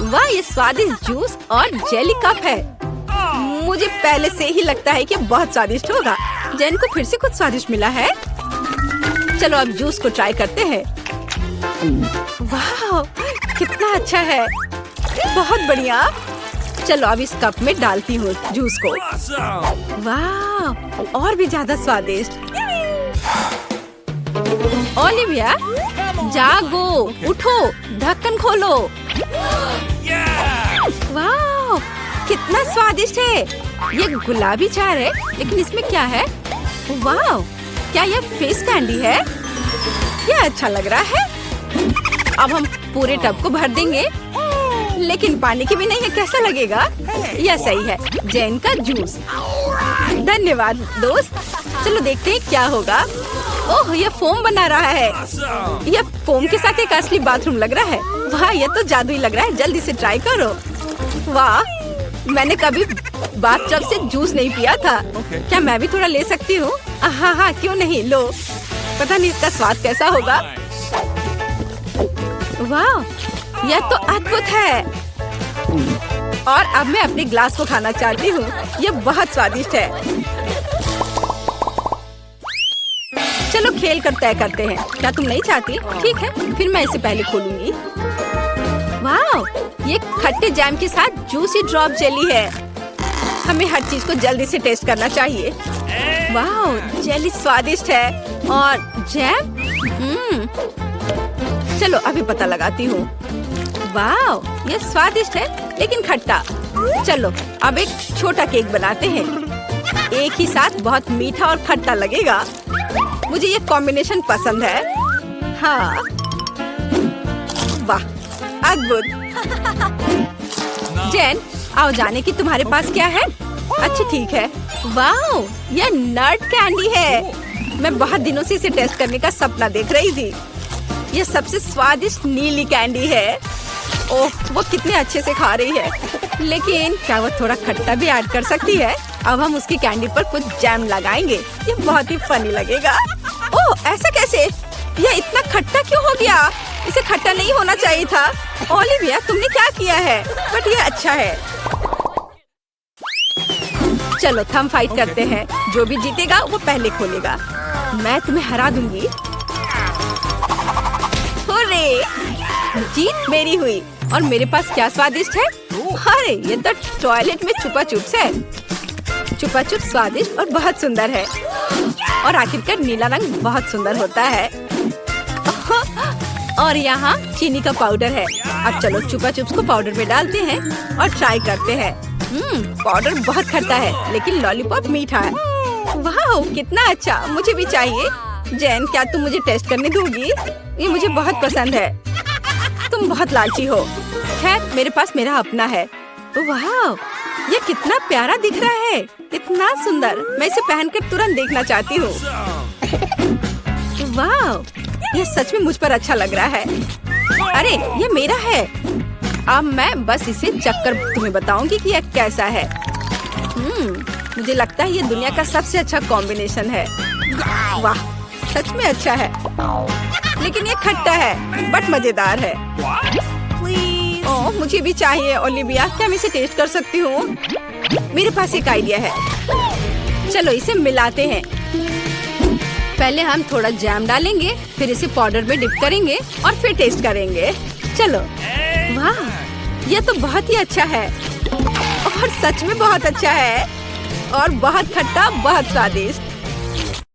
वाह, ये स्वादिष्ट जूस और जेली कप है। मुझे पहले से ही लगता है कि बहुत स्वादिष्ट होगा। जेन को फिर से कुछ स्वादिष्ट मिला है। चलो अब जूस को ट्राई करते हैं। वाह, कितना अच्छा है। बहुत बढ़िया। चलो अब इस कप में डालती हूँ जूस को। वाह, और भी ज्यादा स्वादिष्ट। ओलिविया, जागो, उठो, ढक्कन खोलो। वाह, कितना स्वादिष्ट है। ये गुलाबी चार है, लेकिन इसमें क्या है? वाह, क्या यह फिश कैंडी है? यह अच्छा लग रहा है। अब हम पूरे टब को भर देंगे। लेकिन पानी के बिना यह कैसा लगेगा? यह सही है, जेन का जूस। धन्यवाद दोस्त। चलो देखते हैं क्या होगा। ओह, यह फोम बना रहा है। यह फोम के साथ एक असली बाथरूम लग रहा है। वाह, यह तो जादुई लग रहा है। जल्दी से ट्राई करो। वाह, मैंने कभी बाथटब से जूस नहीं पिया था। क्या मैं भी थोड़ा ले सकती हूँ? हाँ, क्यों नहीं, लो। पता नहीं इसका स्वाद कैसा होगा। वाह, यह तो अद्भुत है। और अब मैं अपने ग्लास को खाना चाहती हूँ। यह बहुत स्वादिष्ट है। चलो खेल कर तय करते हैं। क्या तुम नहीं चाहती? ठीक है, फिर मैं इसे पहले खोलूंगी। वाह, ये खट्टे जैम के साथ जूसी ड्रॉप जेली है। हमें हर चीज को जल्दी से टेस्ट करना चाहिए। वाह, जेली स्वादिष्ट है। और जैम? चलो अभी पता लगाती हूँ। वाह, ये स्वादिष्ट है लेकिन खट्टा। चलो अब एक छोटा केक बनाते हैं। एक ही साथ बहुत मीठा और खट्टा लगेगा। मुझे ये कॉम्बिनेशन पसंद है। हाँ, वाह, अद्भुत। जेन, आओ जाने की तुम्हारे पास क्या है। अच्छा ठीक है। वाह, ये नट कैंडी है। मैं बहुत दिनों से इसे टेस्ट करने का सपना देख रही थी। ये सबसे स्वादिष्ट नीली कैंडी है। ओह, वो कितने अच्छे से खा रही है। लेकिन क्या वो थोड़ा खट्टा भी ऐड कर सकती है? अब हम उसकी कैंडी पर कुछ जैम लगाएंगे। ये बहुत ही फनी लगेगा। ओह, ऐसा कैसे? ये इतना खट्टा क्यों हो गया? इसे खट्टा नहीं होना चाहिए था। ओलिविया, तुमने क्या किया है? बट ये अच्छा है। चलो थम फाइट करते हैं। जो भी जीतेगा वो पहले खोलेगा। मैं तुम्हें हरा दूंगी। हुर्रे! जीत मेरी हुई। और मेरे पास क्या स्वादिष्ट है? अरे ये तो टॉयलेट में छुपा चुप्स है। छुपा चुप स्वादिष्ट और बहुत सुंदर है। और आखिरकार नीला रंग बहुत सुंदर होता है। और यहाँ चीनी का पाउडर है। अब चलो छुपा चुप्स को पाउडर में डालते हैं और ट्राई करते हैं। पाउडर बहुत खट्टा है लेकिन लॉलीपॉप मीठा है। वाह, कितना अच्छा, मुझे भी चाहिए। जैन, क्या तुम मुझे टेस्ट करने दोगी? ये मुझे बहुत पसंद है। तुम बहुत लालची हो। खैर, मेरे पास मेरा अपना है। वाह, ये कितना प्यारा दिख रहा है। इतना सुंदर। मैं इसे पहनकर तुरंत देखना चाहती हूँ। वाह, ये सच में मुझ पर अच्छा लग रहा है। अरे ये मेरा है। अब मैं बस इसे चखकर तुम्हें बताऊंगी कि यह कैसा है। मुझे लगता है ये दुनिया का सबसे अच्छा कॉम्बिनेशन है। वाह, सच में अच्छा है। लेकिन ये खट्टा है बट मजेदार है। ओह, मुझे भी चाहिए। ओलिविया, क्या मैं इसे टेस्ट कर सकती हूँ? मेरे पास एक आइडिया है। चलो इसे मिलाते हैं। पहले हम थोड़ा जैम डालेंगे, फिर इसे पाउडर में डिप करेंगे और फिर टेस्ट करेंगे। चलो। वाह, यह तो बहुत ही अच्छा है। और सच में बहुत अच्छा है। और बहुत खट्टा, बहुत स्वादिष्ट।